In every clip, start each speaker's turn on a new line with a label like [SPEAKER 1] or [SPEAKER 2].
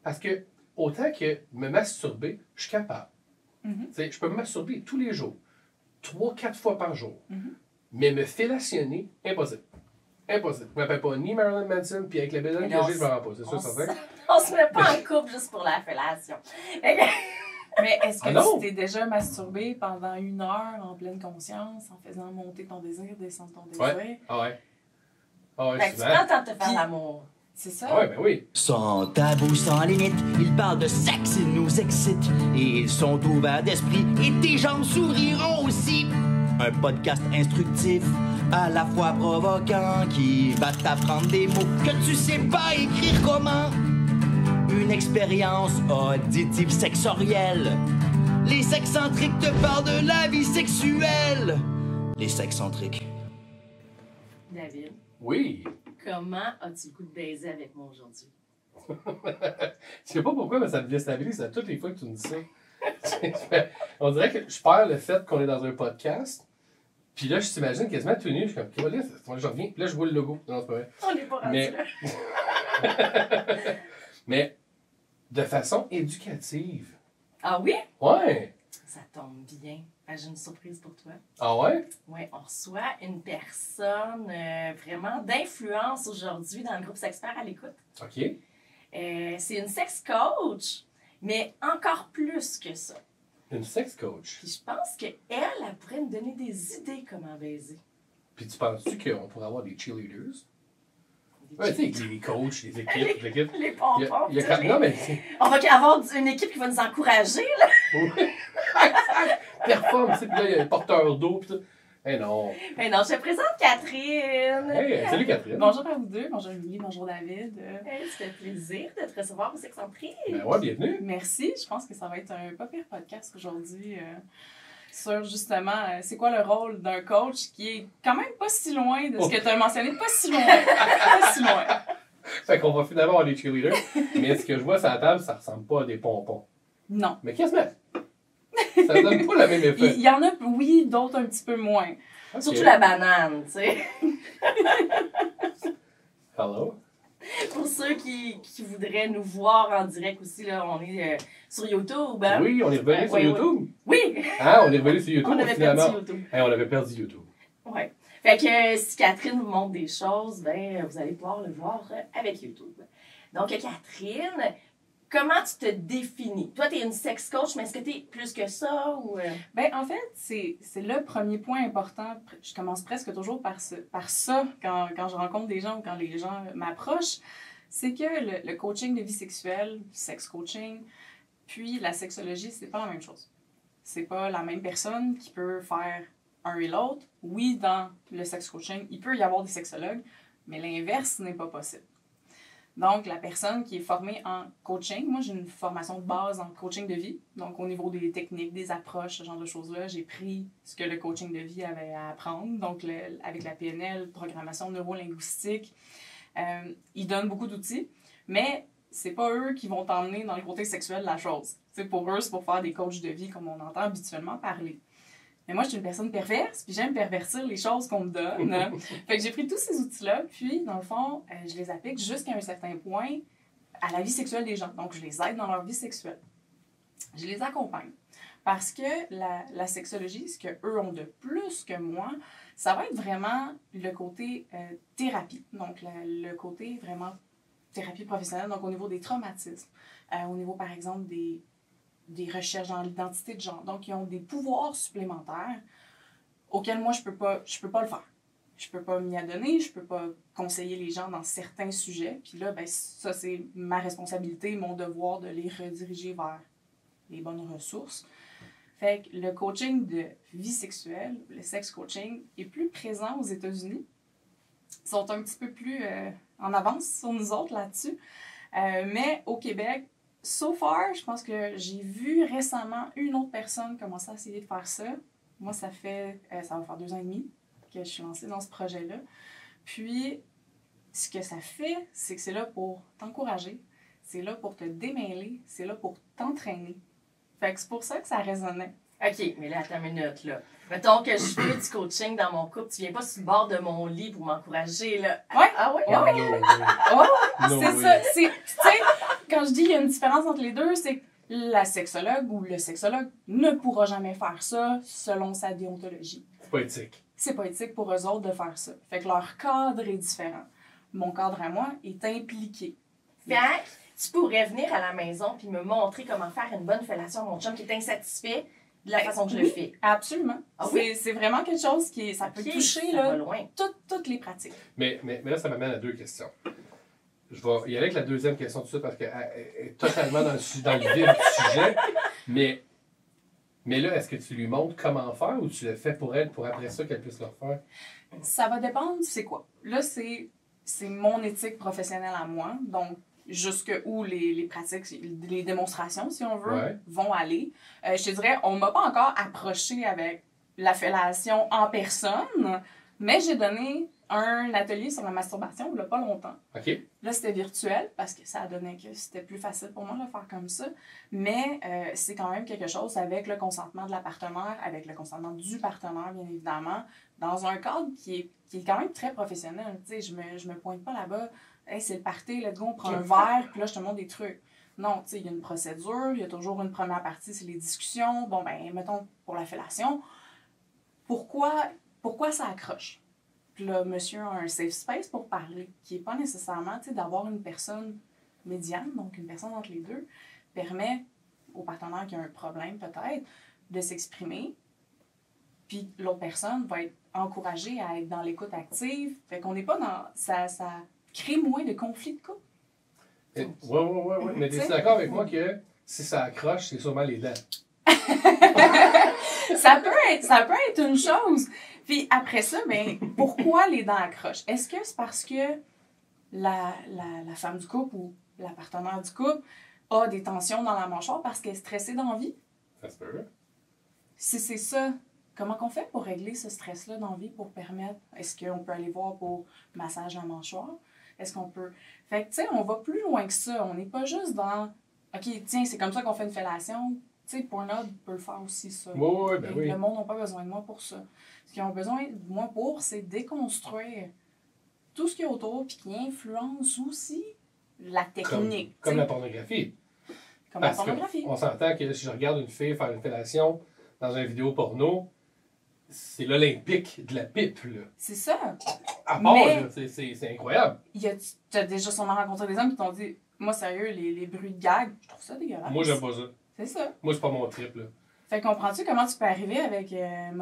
[SPEAKER 1] Parce que, autant que me masturber, je suis capable. Je peux me masturber tous les jours, 3-4 fois par jour. Mais me fellationner, impossible. Impossible. Je ne m'appelle pas ni Marilyn Manson, puis avec la bédaine que j'ai, je ne m'en rends pas. C'est sûr, certain.
[SPEAKER 2] On se met pas en couple juste pour la fellation.
[SPEAKER 3] Mais est-ce que tu t'es déjà masturbé pendant 1 heure en pleine conscience, en faisant monter ton désir, descendre ton désir?
[SPEAKER 1] Ouais. Ah ouais. Ah ouais,
[SPEAKER 2] Tu prends le temps de te faire l'amour.
[SPEAKER 3] C'est ça?
[SPEAKER 1] Ah ouais, ben oui.
[SPEAKER 4] Sans tabou, sans limite, ils parlent de sexe, ils nous excitent. Et ils sont ouverts d'esprit, et tes jambes s'ouvriront aussi. Un podcast instructif, à la fois provoquant, qui va t'apprendre des mots que tu sais pas écrire comment. Une expérience auditive sexorielle. Les sexcentriques te parlent de la vie sexuelle. Les sexcentriques.
[SPEAKER 2] David.
[SPEAKER 1] Oui.
[SPEAKER 2] Comment as-tu le goût de baiser avec moi aujourd'hui?
[SPEAKER 1] Je sais pas pourquoi, mais ça me déstabilise à toutes les fois que tu me dis ça. On dirait que je perds le fait qu'on est dans un podcast. Puis là, je t'imagine quasiment tout nu. Je suis comme, OK, là, je reviens. Puis là, je vois le logo. Non, c'est pas vrai.
[SPEAKER 2] On n'est pas rendu là.
[SPEAKER 1] Mais de façon éducative.
[SPEAKER 2] Ah oui?
[SPEAKER 1] Ouais.
[SPEAKER 2] Ça tombe bien. J'ai une surprise pour toi.
[SPEAKER 1] Ah ouais?
[SPEAKER 2] Oui, on reçoit une personne vraiment d'influence aujourd'hui dans le groupe Sexpert à l'écoute.
[SPEAKER 1] OK.
[SPEAKER 2] C'est une sex coach, mais encore plus que ça.
[SPEAKER 1] Une sex coach.
[SPEAKER 2] Puis je pense qu'elle pourrait nous donner des idées comment baiser.
[SPEAKER 1] Puis tu penses-tu qu'on pourrait avoir des cheerleaders? Ouais, tu sais, les coachs, les équipes, l'équipe.
[SPEAKER 2] Les pompons.
[SPEAKER 1] Non, mais
[SPEAKER 2] on va avoir une équipe qui va nous encourager, là.
[SPEAKER 1] Oui. Performe, tu sais, puis là, il y a un porteur d'eau, puis tout. Eh non.
[SPEAKER 2] Eh non, je te présente Catherine.
[SPEAKER 1] Hey, salut Catherine.
[SPEAKER 3] Bonjour à vous deux. Bonjour Julie, bonjour David.
[SPEAKER 2] Hey, ça fait plaisir de te recevoir au Sexcentrique.
[SPEAKER 1] Ben ouais, bienvenue.
[SPEAKER 3] Merci. Je pense que ça va être un pas pire podcast aujourd'hui sur justement c'est quoi le rôle d'un coach qui est quand même pas si loin de ce que tu as mentionné. Pas si loin. Pas si loin.
[SPEAKER 1] Fait qu'on va finalement avoir des cheerleaders. Mais ce que je vois sur la table, ça ressemble pas à des pompons.
[SPEAKER 3] Non.
[SPEAKER 1] Mais qu'est-ce que ça donne pas le même effet.
[SPEAKER 3] Il y en a, oui, d'autres un petit peu moins.
[SPEAKER 1] Okay.
[SPEAKER 2] Surtout la banane, tu sais.
[SPEAKER 1] Hello.
[SPEAKER 2] Pour ceux qui voudraient nous voir en direct aussi, là, on est sur YouTube. Hein?
[SPEAKER 1] Oui, on est revenu sur YouTube.
[SPEAKER 2] Oui!
[SPEAKER 1] Ah, on est revenu sur YouTube.
[SPEAKER 2] On avait
[SPEAKER 1] finalement.
[SPEAKER 2] perdu YouTube.
[SPEAKER 1] Hey, on avait perdu YouTube.
[SPEAKER 2] Oui. Fait que si Catherine vous montre des choses, ben vous allez pouvoir le voir avec YouTube. Donc, Catherine, comment tu te définis? Toi, tu es une sex coach, mais est-ce que tu es plus que ça? Ou...
[SPEAKER 3] Ben, en fait, c'est le premier point important. Je commence presque toujours par ça quand je rencontre des gens ou quand les gens m'approchent. C'est que le coaching de vie sexuelle, sex coaching, puis la sexologie, c'est pas la même chose. C'est pas la même personne qui peut faire un et l'autre. Oui, dans le sex coaching, il peut y avoir des sexologues, mais l'inverse n'est pas possible. Donc, la personne qui est formée en coaching, moi j'ai une formation de base en coaching de vie, donc au niveau des techniques, des approches, ce genre de choses-là, j'ai pris ce que le coaching de vie avait à apprendre, donc avec la PNL, programmation neurolinguistique, ils donnent beaucoup d'outils, mais c'est pas eux qui vont t'emmener dans le côté sexuel de la chose. T'sais, pour eux, c'est pour faire des coachs de vie comme on entend habituellement parler. Mais moi, je suis une personne perverse, puis j'aime pervertir les choses qu'on me donne. Fait que j'ai pris tous ces outils-là, puis, dans le fond, je les applique jusqu'à un certain point à la vie sexuelle des gens. Donc, je les aide dans leur vie sexuelle. Je les accompagne. Parce que la sexologie, ce qu'eux ont de plus que moi, ça va être vraiment le côté thérapie. Donc, le côté vraiment thérapie professionnelle, donc au niveau des traumatismes, au niveau, par exemple, des recherches dans l'identité de genre. Donc, ils ont des pouvoirs supplémentaires auxquels moi, je peux pas le faire. Je peux pas m'y adonner, je peux pas conseiller les gens dans certains sujets. Puis là, ben, ça, c'est ma responsabilité, mon devoir de les rediriger vers les bonnes ressources. Fait que le coaching de vie sexuelle, le sex coaching, est plus présent aux États-Unis. Ils sont un petit peu plus en avance sur nous autres là-dessus. Mais au Québec, so far, je pense que j'ai vu récemment une autre personne commencer à essayer de faire ça. Moi, ça va faire 2 ans et demi que je suis lancée dans ce projet-là. Puis, ce que ça fait, c'est que c'est là pour t'encourager, c'est là pour te démêler, c'est là pour t'entraîner. Fait que c'est pour ça que ça résonnait.
[SPEAKER 2] OK, mais là, attends une minute, là. Mettons que je fais du coaching dans mon couple, tu viens pas sur le bord de mon lit pour m'encourager, là.
[SPEAKER 3] Ouais.
[SPEAKER 2] Ah oui?
[SPEAKER 1] Oh,
[SPEAKER 2] Ah oui?
[SPEAKER 1] no way.
[SPEAKER 3] Oh,
[SPEAKER 1] No
[SPEAKER 3] c'est
[SPEAKER 1] way.
[SPEAKER 3] ça. Tu sais, quand je dis qu'il y a une différence entre les deux, c'est que la sexologue ou le sexologue ne pourra jamais faire ça selon sa déontologie.
[SPEAKER 1] C'est pas éthique.
[SPEAKER 3] C'est pas éthique pour eux autres de faire ça. Fait que leur cadre est différent. Mon cadre à moi est impliqué.
[SPEAKER 2] Fait que tu pourrais venir à la maison puis me montrer comment faire une bonne fellation à mon chum qui est insatisfait de la façon que je le fais.
[SPEAKER 3] Absolument.
[SPEAKER 2] Ah oui?
[SPEAKER 3] C'est vraiment quelque chose qui ça peut toucher
[SPEAKER 2] ça
[SPEAKER 3] là,
[SPEAKER 2] va loin.
[SPEAKER 3] toutes les pratiques.
[SPEAKER 1] Mais là, ça m'amène à 2 questions. Je vais y aller avec la deuxième question tout de suite parce qu'elle est totalement dans le vif du sujet. Mais là, est-ce que tu lui montres comment faire ou tu le fais pour elle pour après ça qu'elle puisse le refaire?
[SPEAKER 3] Ça va dépendre, c'est quoi. Là, c'est mon éthique professionnelle à moi. Donc, jusque où les pratiques, les démonstrations, si on veut,
[SPEAKER 1] Ouais.
[SPEAKER 3] vont aller. Je te dirais, on ne m'a pas encore approché avec la fellation en personne, mais j'ai donné un atelier sur la masturbation il n'y a pas longtemps.
[SPEAKER 1] OK.
[SPEAKER 3] Là, c'était virtuel parce que ça a donné que c'était plus facile pour moi de le faire comme ça. Mais c'est quand même quelque chose avec le consentement de la partenaire, avec le consentement du partenaire, bien évidemment, dans un cadre qui est quand même très professionnel. Tu sais, je me pointe pas là-bas. Hey, c'est le party, let's go, on prend un verre, puis là, je te montre des trucs. Non, tu sais, il y a une procédure, il y a toujours une première partie, c'est les discussions. Bon, ben, mettons, pour la fellation, pourquoi ça accroche? Puis là, monsieur a un safe space pour parler, qui n'est pas nécessairement, tu sais, d'avoir une personne médiane, donc une personne entre les deux, permet au partenaire qui a un problème, peut-être, de s'exprimer. Puis l'autre personne va être encouragée à être dans l'écoute active. Fait qu'on n'est pas dans... Ça crée moins de conflits de couple.
[SPEAKER 1] Oui. Mais tu es d'accord avec moi que si ça accroche, c'est sûrement les dents.
[SPEAKER 3] ça peut être une chose. Puis après ça, ben, pourquoi les dents accrochent? Est-ce que c'est parce que la femme du couple ou la partenaire du couple a des tensions dans la mâchoire parce qu'elle est stressée d'envie?
[SPEAKER 1] Ça se peut.
[SPEAKER 3] Si c'est ça, comment qu'on fait pour régler ce stress-là d'envie pour permettre... Est-ce qu'on peut aller voir pour massage à la mâchoire? Est-ce qu'on peut... Fait que, tu sais, on va plus loin que ça. On n'est pas juste dans... OK, tiens, c'est comme ça qu'on fait une fellation. Tu sais, Pornhub peut faire aussi ça.
[SPEAKER 1] Oui, ben oui.
[SPEAKER 3] Le monde n'a pas besoin de moi pour ça. Ce qu'ils ont besoin de moi pour, c'est déconstruire tout ce qu'il y a autour puis qui influence aussi la technique.
[SPEAKER 1] Comme la pornographie.
[SPEAKER 3] Comme
[SPEAKER 1] Parce
[SPEAKER 3] la pornographie.
[SPEAKER 1] on s'entend que si je regarde une fille faire une fellation dans une vidéo porno, c'est l'Olympique de la pipe, là.
[SPEAKER 3] C'est ça.
[SPEAKER 1] À part,
[SPEAKER 3] Mais-
[SPEAKER 1] là, c'est incroyable.
[SPEAKER 3] Tu as déjà sûrement rencontré des hommes qui t'ont dit « Moi, sérieux, les bruits de gag, je trouve ça dégueulasse. »
[SPEAKER 1] Moi, j'aime pas ça.
[SPEAKER 3] C'est ça.
[SPEAKER 1] Moi, c'est pas mon trip, là.
[SPEAKER 3] Fait comprends-tu comment tu peux arriver avec une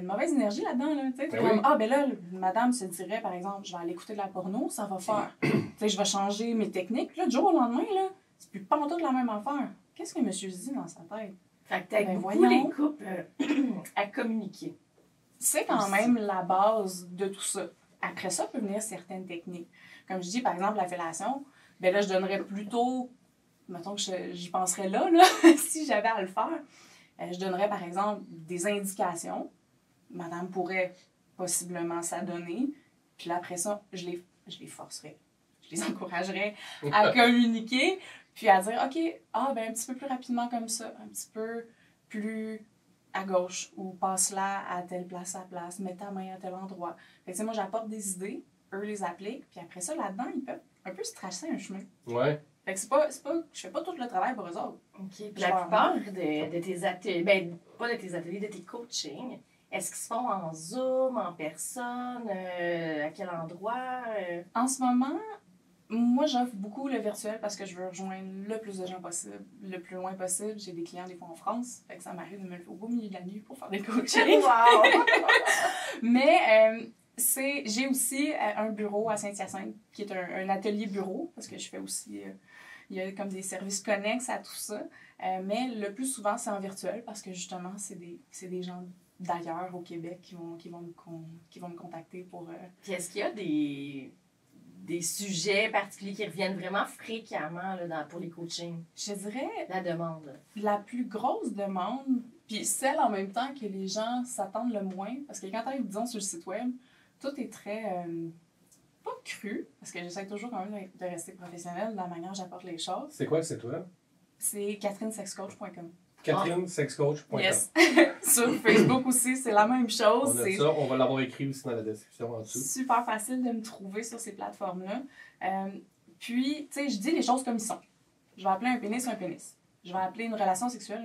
[SPEAKER 3] mauvaise énergie là-dedans, là? Tu sais, t'es
[SPEAKER 1] Ben
[SPEAKER 3] comme,
[SPEAKER 1] oui.
[SPEAKER 3] ah, ben là, madame se dirait, par exemple, je vais aller écouter de la porno, ça va faire. Tu sais, je vais changer mes techniques. Puis là, du jour au lendemain, là, c'est plus pas tout la même affaire. Qu'est-ce que monsieur se dit dans sa tête?
[SPEAKER 2] Fait que t'aides
[SPEAKER 3] Ben,
[SPEAKER 2] beaucoup
[SPEAKER 3] voyons.
[SPEAKER 2] les couples à communiquer.
[SPEAKER 3] C'est quand
[SPEAKER 2] Aussi.
[SPEAKER 3] même la base de tout ça. Après ça, peut venir certaines techniques. Comme je dis, par exemple, la fellation, ben là, je donnerais plutôt, mettons que j'y penserais là, si j'avais à le faire. Je donnerais, par exemple, des indications. Madame pourrait possiblement s'adonner. Puis là, après ça, je les forcerais. Je les encouragerais à communiquer. Puis à dire, OK, ben un petit peu plus rapidement comme ça. Un petit peu plus à gauche. Ou passe là à telle place, mets ta main à tel endroit. Fait que, tu sais, moi, j'apporte des idées. Eux les appliquent. Puis après ça, là-dedans, ils peuvent un peu se tracer un chemin.
[SPEAKER 1] Ouais.
[SPEAKER 3] Fait que je fais pas tout le travail pour eux autres.
[SPEAKER 2] OK. Puis
[SPEAKER 3] Je
[SPEAKER 2] la
[SPEAKER 3] vais
[SPEAKER 2] plupart de tes ateliers, ben pas de tes ateliers, de tes coachings, est-ce qu'ils se font en Zoom, en personne, à quel endroit?
[SPEAKER 3] En ce moment, moi, j'offre beaucoup le virtuel parce que je veux rejoindre le plus de gens possible, le plus loin possible. J'ai des clients des fois en France, fait que ça m'arrive de me lever au beau milieu de la nuit pour faire des coachings.
[SPEAKER 2] Wow!
[SPEAKER 3] Mais j'ai aussi un bureau à Saint-Hyacinthe qui est un atelier bureau parce que je fais aussi... il y a comme des services connexes à tout ça. Mais le plus souvent, c'est en virtuel parce que justement, c'est des gens d'ailleurs au Québec qui vont me contacter pour...
[SPEAKER 2] Puis est-ce qu'il y a des sujets particuliers qui reviennent vraiment fréquemment là, pour les coachings?
[SPEAKER 3] Je dirais
[SPEAKER 2] La demande.
[SPEAKER 3] la plus grosse demande, puis celle en même temps que les gens s'attendent le moins, parce que quand tu arrives, disons, sur le site web, tout est très... pas cru, parce que j'essaie toujours quand même de rester professionnelle de la manière dont j'apporte les choses.
[SPEAKER 1] C'est quoi le site web?
[SPEAKER 3] C'est catherinesexcoach.com.
[SPEAKER 1] CatherineSexCoach.com.
[SPEAKER 3] Yes. Sur Facebook aussi, c'est la même chose.
[SPEAKER 1] On a
[SPEAKER 3] C'est
[SPEAKER 1] ça, on va l'avoir écrit aussi dans la description en dessous.
[SPEAKER 3] super facile de me trouver sur ces plateformes-là. Puis, tu sais, je dis les choses comme ils sont. Je vais appeler un pénis un pénis. Je vais appeler une relation sexuelle.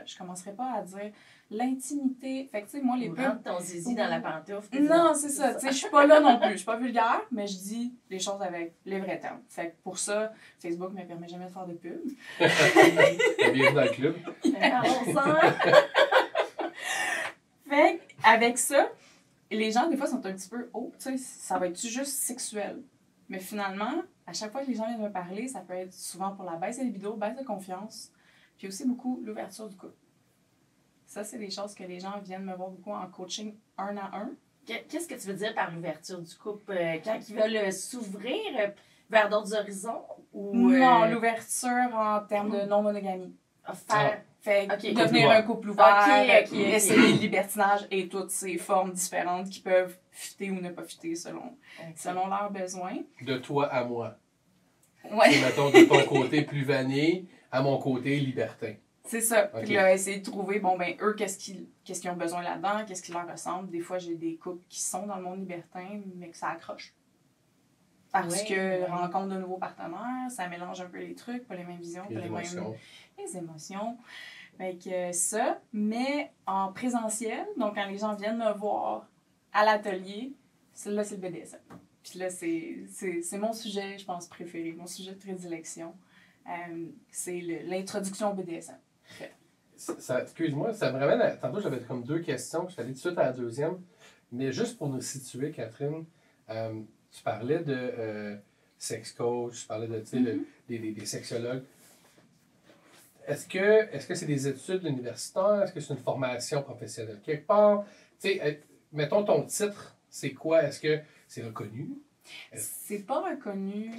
[SPEAKER 3] Je commencerai pas à dire l'intimité. Fait que, tu sais, moi, les
[SPEAKER 2] Ou
[SPEAKER 3] pubs...
[SPEAKER 2] rentre ton zizi dans la pantoufle.
[SPEAKER 3] Non, c'est ça. Tu sais, je suis pas là non plus. Je suis pas vulgaire, mais je dis les choses avec les vrais termes. Fait que pour ça, Facebook me permet jamais de faire de pub.
[SPEAKER 1] Bienvenue dans le club.
[SPEAKER 3] Fait qu'avec ça, les gens, des fois, sont un petit peu « Oh, tu sais, ça va être juste sexuel. » Mais finalement, à chaque fois que les gens viennent me parler, ça peut être souvent pour la baisse de libido, baisse de confiance, puis aussi beaucoup l'ouverture du couple. Ça, c'est des choses que les gens viennent me voir beaucoup en coaching 1 à 1.
[SPEAKER 2] Qu'est-ce que tu veux dire par l'ouverture du couple? Quand ils veulent s'ouvrir vers d'autres horizons? Ou,
[SPEAKER 3] Non, l'ouverture en termes de non-monogamie.
[SPEAKER 2] Faire...
[SPEAKER 3] Fait
[SPEAKER 2] Ok.
[SPEAKER 3] devenir un couple ouvert,
[SPEAKER 2] Ok.
[SPEAKER 3] essayer le libertinage et toutes ces formes différentes qui peuvent fitter ou ne pas fitter selon leurs besoins.
[SPEAKER 1] De toi à moi.
[SPEAKER 3] Ouais.
[SPEAKER 1] Et mettons de ton côté plus vanille à mon côté libertin.
[SPEAKER 3] C'est ça.
[SPEAKER 1] Ok.
[SPEAKER 3] Puis là, essayer de trouver, bon, ben, eux, qu'est-ce qu'ils ont besoin là-dedans, qu'est-ce qui leur ressemble. Des fois, j'ai des couples qui sont dans le monde libertin, mais que ça accroche. Parce que rencontre de nouveaux partenaires, ça mélange un peu les trucs, pas les mêmes visions, pas les émotions. Fait que ça, mais en présentiel, donc quand les gens viennent me voir à l'atelier, là, c'est le BDSM. Puis là, c'est mon sujet, je pense, préféré, mon sujet de prédilection. C'est l'introduction au BDSM.
[SPEAKER 1] Excuse-moi, ça me ramène à... Tantôt, j'avais comme 2 questions. Je suis allé tout de suite à la deuxième. Mais juste pour nous situer, Catherine, tu parlais de sex coach, tu parlais de, tu sais, des sexologues. Est-ce que c'est des études universitaires? Est-ce que c'est une formation professionnelle quelque part? Tu sais, mettons ton titre, c'est quoi? Est-ce que c'est reconnu?
[SPEAKER 3] C'est pas reconnu.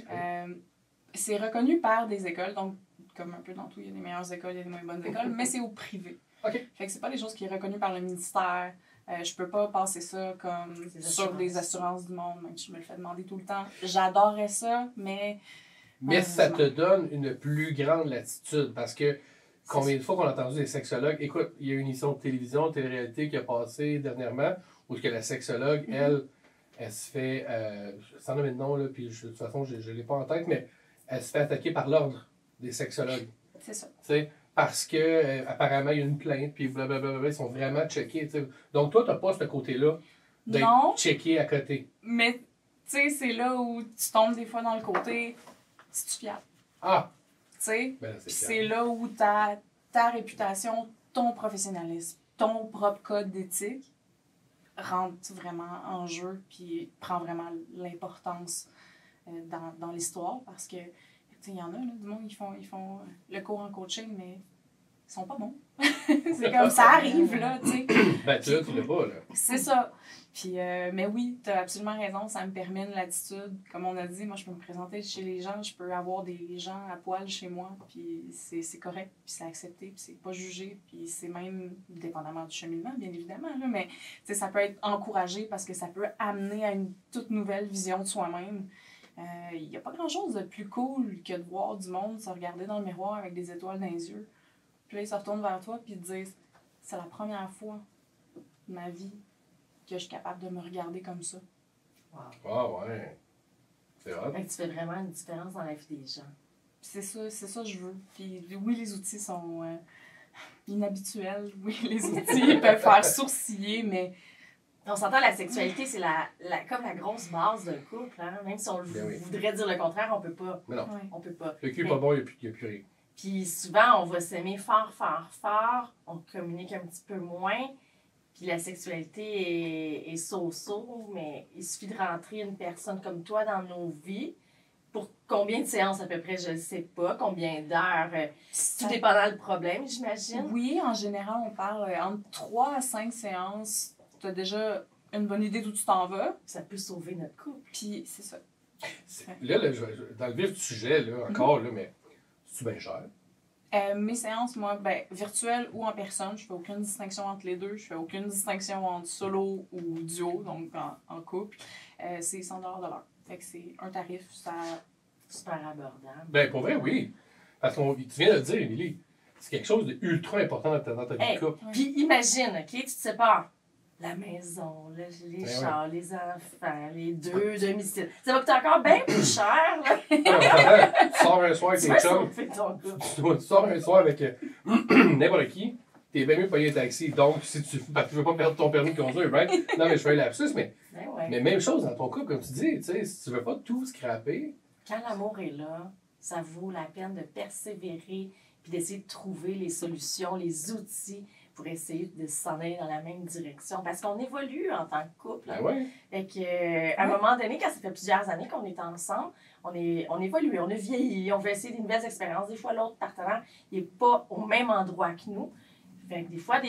[SPEAKER 3] C'est reconnu par des écoles, donc comme un peu dans tout, il y a des meilleures écoles, il y a des moins bonnes écoles, mais c'est au privé.
[SPEAKER 1] OK.
[SPEAKER 3] Fait que c'est pas des choses qui sont reconnues par le ministère. Je peux pas passer ça comme sur des assurances du monde, même si je me le fais demander tout le temps. J'adorerais ça, mais...
[SPEAKER 1] Mais ça te donne une plus grande latitude parce que combien de fois qu'on a entendu des sexologues, écoute, il y a une émission de télévision, de télé-réalité qui a passé dernièrement où que la sexologue, elle se fait, sans nommer de nom, là, puis de toute façon, je ne l'ai pas en tête, mais elle se fait attaquer par l'ordre des sexologues.
[SPEAKER 3] C'est ça.
[SPEAKER 1] T'sais, parce que apparemment il y a une plainte, puis blablabla, ils sont vraiment checkés. T'sais. Donc toi, tu n'as pas ce côté-là d'être checké à côté.
[SPEAKER 3] Mais tu sais, c'est là où tu tombes des fois dans le côté, c'est-tu fiable?
[SPEAKER 1] Ah!
[SPEAKER 3] Tu sais,
[SPEAKER 1] Ben,
[SPEAKER 3] c'est là où ta réputation, ton professionnalisme, ton propre code d'éthique rentre vraiment en jeu, puis prend vraiment l'importance dans l'histoire, parce que il y en a, là, du monde, ils font le cours en coaching, mais ils sont pas bons. C'est comme ça arrive, là, tu sais.
[SPEAKER 1] Ben, tu l'as pas, là.
[SPEAKER 3] C'est ça. Puis, mais oui, tu as absolument raison, ça me permet une latitude. Comme on a dit, moi, je peux me présenter chez les gens, je peux avoir des gens à poil chez moi, puis c'est correct, puis c'est accepté, puis c'est pas jugé, puis c'est même dépendamment du cheminement, bien évidemment, là, mais ça peut être encouragé parce que ça peut amener à une toute nouvelle vision de soi-même. Il n'y a pas grand-chose de plus cool que de voir du monde se regarder dans le miroir avec des étoiles dans les yeux. Puis là, ils se retournent vers toi et te disent « C'est la première fois de ma vie que je suis capable de me regarder comme ça. »
[SPEAKER 2] Wow.
[SPEAKER 1] Ah ouais. C'est hot.
[SPEAKER 2] Tu fais vraiment une différence dans la vie des gens.
[SPEAKER 3] C'est ça que je veux. Puis oui, les outils sont inhabituels. Oui, les outils peuvent faire sourciller, mais...
[SPEAKER 2] On s'entend, la sexualité, c'est comme la grosse base d'un couple. Hein? Même si on voudrait dire le contraire, on peut pas.
[SPEAKER 1] Mais non.
[SPEAKER 3] Ouais.
[SPEAKER 2] On peut pas.
[SPEAKER 1] Le cul n'est pas bon, il n'y a plus rien.
[SPEAKER 2] Puis souvent, on va s'aimer fort, fort, fort. On communique un petit peu moins. Puis la sexualité est so-so, mais il suffit de rentrer une personne comme toi dans nos vies. Pour combien de séances à peu près, je ne sais pas. Combien d'heures. Tout dépendant du problème, j'imagine.
[SPEAKER 3] Oui, en général, on parle entre 3 à 5 séances. Tu as déjà une bonne idée d'où tu t'en vas.
[SPEAKER 2] Ça peut sauver notre couple.
[SPEAKER 3] Puis c'est ça.
[SPEAKER 1] Là, dans le vif du sujet, là, encore, là, mais c'est-tu bien cher?
[SPEAKER 3] Mes séances, moi, virtuelles ou en personne, je fais aucune distinction entre les deux. Je fais aucune distinction entre solo ou duo, donc en couple. C'est 100$ de l'heure. Fait que c'est un tarif, ça...
[SPEAKER 2] Super abordable.
[SPEAKER 1] Ben, pour vrai, oui. Parce que tu viens de le dire, Émilie, c'est quelque chose d'ultra important dans ta vie de couple.
[SPEAKER 2] Puis imagine, OK, tu te sépares. la maison, les
[SPEAKER 1] Ben
[SPEAKER 2] chars, les enfants, les 2 domiciles. Ça va coûter encore bien plus cher, là.
[SPEAKER 1] Tu sors un soir avec
[SPEAKER 2] Tu
[SPEAKER 1] tes
[SPEAKER 2] vas
[SPEAKER 1] chums,
[SPEAKER 2] sauver ton couple.
[SPEAKER 1] tu sors un soir avec n'importe qui, t'es bien mieux de payer un taxi. Donc, si tu veux pas perdre ton permis de conduire, right? Non, mais je fais un lapsus, mais
[SPEAKER 2] Ben ouais.
[SPEAKER 1] Mais même chose dans ton couple, comme tu dis, tu sais, si tu veux pas tout scraper,
[SPEAKER 2] Quand l'amour est là, ça vaut la peine de persévérer puis d'essayer de trouver les solutions, les outils pour essayer de s'en aller dans la même direction. Parce qu'on évolue en tant que couple.
[SPEAKER 1] ben ouais.
[SPEAKER 2] Fait que, à un moment donné, quand ça fait plusieurs années qu'on est ensemble, on évolue, on a vieilli, on veut essayer des nouvelles expériences. Des fois, l'autre partenaire n'est pas au même endroit que nous. Fait que des fois,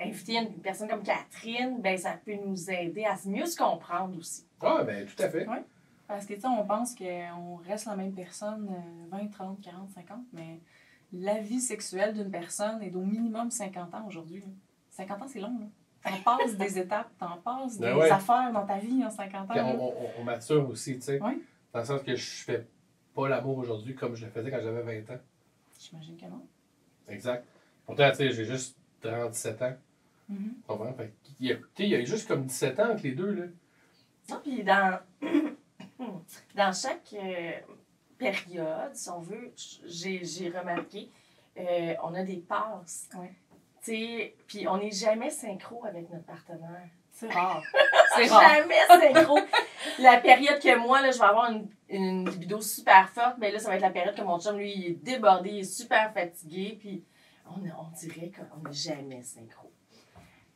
[SPEAKER 2] inviter une personne comme Catherine, ben, ça peut nous aider à mieux se comprendre aussi.
[SPEAKER 1] Ah, ben tout à fait.
[SPEAKER 3] Ouais. Parce que, tu sais, on pense qu'on reste la même personne 20, 30, 40, 50, mais la vie sexuelle d'une personne est d'au minimum 50 ans aujourd'hui. 50 ans, c'est long, là. T'en passes des étapes, t'en passes des affaires dans ta vie en 50 ans.
[SPEAKER 1] Puis on mature aussi, tu sais.
[SPEAKER 3] Ouais.
[SPEAKER 1] Dans le sens que je fais pas l'amour aujourd'hui comme je le faisais quand j'avais 20 ans.
[SPEAKER 3] J'imagine que non.
[SPEAKER 1] Exact. Pourtant, tu sais, j'ai juste 37 ans.
[SPEAKER 3] Mm-hmm.
[SPEAKER 1] Tu comprends? Fait qu'il y a, il y a juste comme 17 ans entre les deux, là.
[SPEAKER 2] Non, puis dans chaque période, si on veut, j'ai remarqué, on a des passes.
[SPEAKER 3] Ouais.
[SPEAKER 2] Tu sais, puis on n'est jamais synchro avec notre partenaire.
[SPEAKER 3] C'est rare. C'est rare.
[SPEAKER 2] Jamais synchro. La période que moi, là, je vais avoir une libido super forte, mais là, ça va être la période que mon chum, lui, il est débordé, il est super fatigué, puis on dirait qu'on n'est jamais synchro.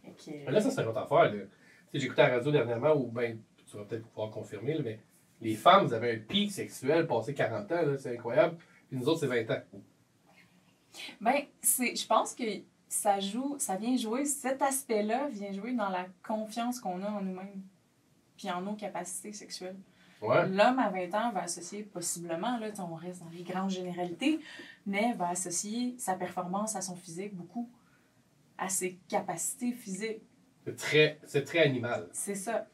[SPEAKER 1] Mais là, ça, c'est une autre affaire, là. Tu sais, j'écoutais à la radio dernièrement, où, ben, tu vas peut-être pouvoir confirmer, là, mais les femmes, vous avez un pic sexuel passé 40 ans, là, c'est incroyable. Puis nous autres, c'est 20 ans.
[SPEAKER 3] Ben, je pense que ça vient jouer, cet aspect-là vient jouer dans la confiance qu'on a en nous-mêmes, puis en nos capacités sexuelles.
[SPEAKER 1] Ouais.
[SPEAKER 3] L'homme à 20 ans va associer possiblement, là, on reste dans les grandes généralités, mais va associer sa performance à son physique beaucoup, à ses capacités physiques.
[SPEAKER 1] C'est très animal.
[SPEAKER 3] C'est ça.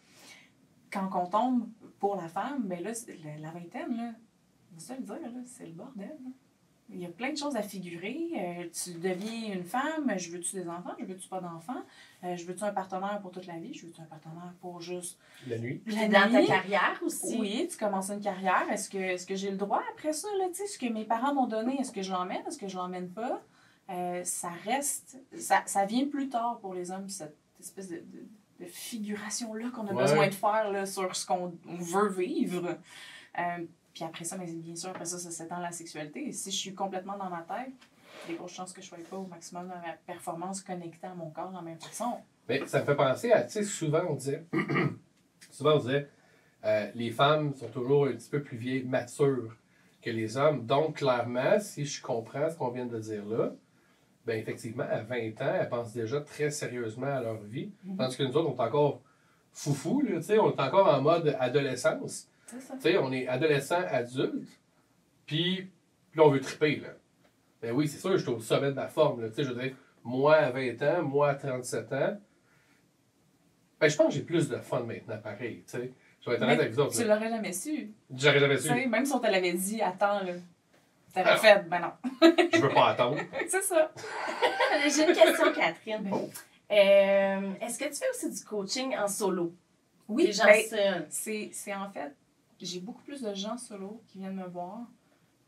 [SPEAKER 3] Quand on tombe pour la femme, ben là, la vingtaine, là, on va se le dire, là, c'est le bordel. Là. Il y a plein de choses à figurer. Tu deviens une femme, je veux-tu des enfants, je veux-tu pas d'enfants, je veux-tu un partenaire pour toute la vie, je veux-tu un partenaire pour juste
[SPEAKER 1] La nuit.
[SPEAKER 2] Puis dans ta carrière aussi.
[SPEAKER 3] Oui, tu commences une carrière. Est-ce que j'ai le droit après ça, là, tu sais, ce que mes parents m'ont donné, est-ce que je l'emmène, est-ce que je l'emmène pas? Ça reste, ça vient plus tard pour les hommes, cette espèce de figuration-là qu'on a besoin de faire là, sur ce qu'on veut vivre. Puis après ça, bien sûr, après ça s'étend la sexualité. Et si je suis complètement dans ma tête, il y a des grosses chances que je ne sois pas au maximum de ma performance connectée à mon corps de la même façon.
[SPEAKER 1] Mais ça me fait penser à, tu sais, souvent on disait, les femmes sont toujours un petit peu plus vieilles, matures que les hommes. Donc, clairement, si je comprends ce qu'on vient de dire là, bien, effectivement, à 20 ans, elles pensent déjà très sérieusement à leur vie. Tandis que nous autres, on est encore foufou, là, tu sais, on est encore en mode adolescence.
[SPEAKER 3] C'est ça.
[SPEAKER 1] Tu sais, on est adolescent, adulte, puis là, on veut triper, là. Ben oui, c'est sûr, je suis au sommet de ma forme, là. Tu sais, je veux dire, moi à 20 ans, moi à 37 ans, ben je pense que j'ai plus de fun maintenant, pareil, tu sais. Je vais être honnête avec vous autres.
[SPEAKER 3] Tu l'aurais jamais su.
[SPEAKER 1] J'aurais jamais su.
[SPEAKER 3] T'sais, même si on te l'avait dit, attends, là, t'aurais fait, ben non.
[SPEAKER 1] Je veux pas attendre.
[SPEAKER 3] C'est ça.
[SPEAKER 2] J'ai une question, Catherine.
[SPEAKER 1] Oh.
[SPEAKER 2] Est-ce que tu fais aussi du coaching en solo?
[SPEAKER 3] Oui,
[SPEAKER 2] Les gens
[SPEAKER 3] ben,
[SPEAKER 2] seuls.
[SPEAKER 3] c'est en fait, j'ai beaucoup plus de gens solo qui viennent me voir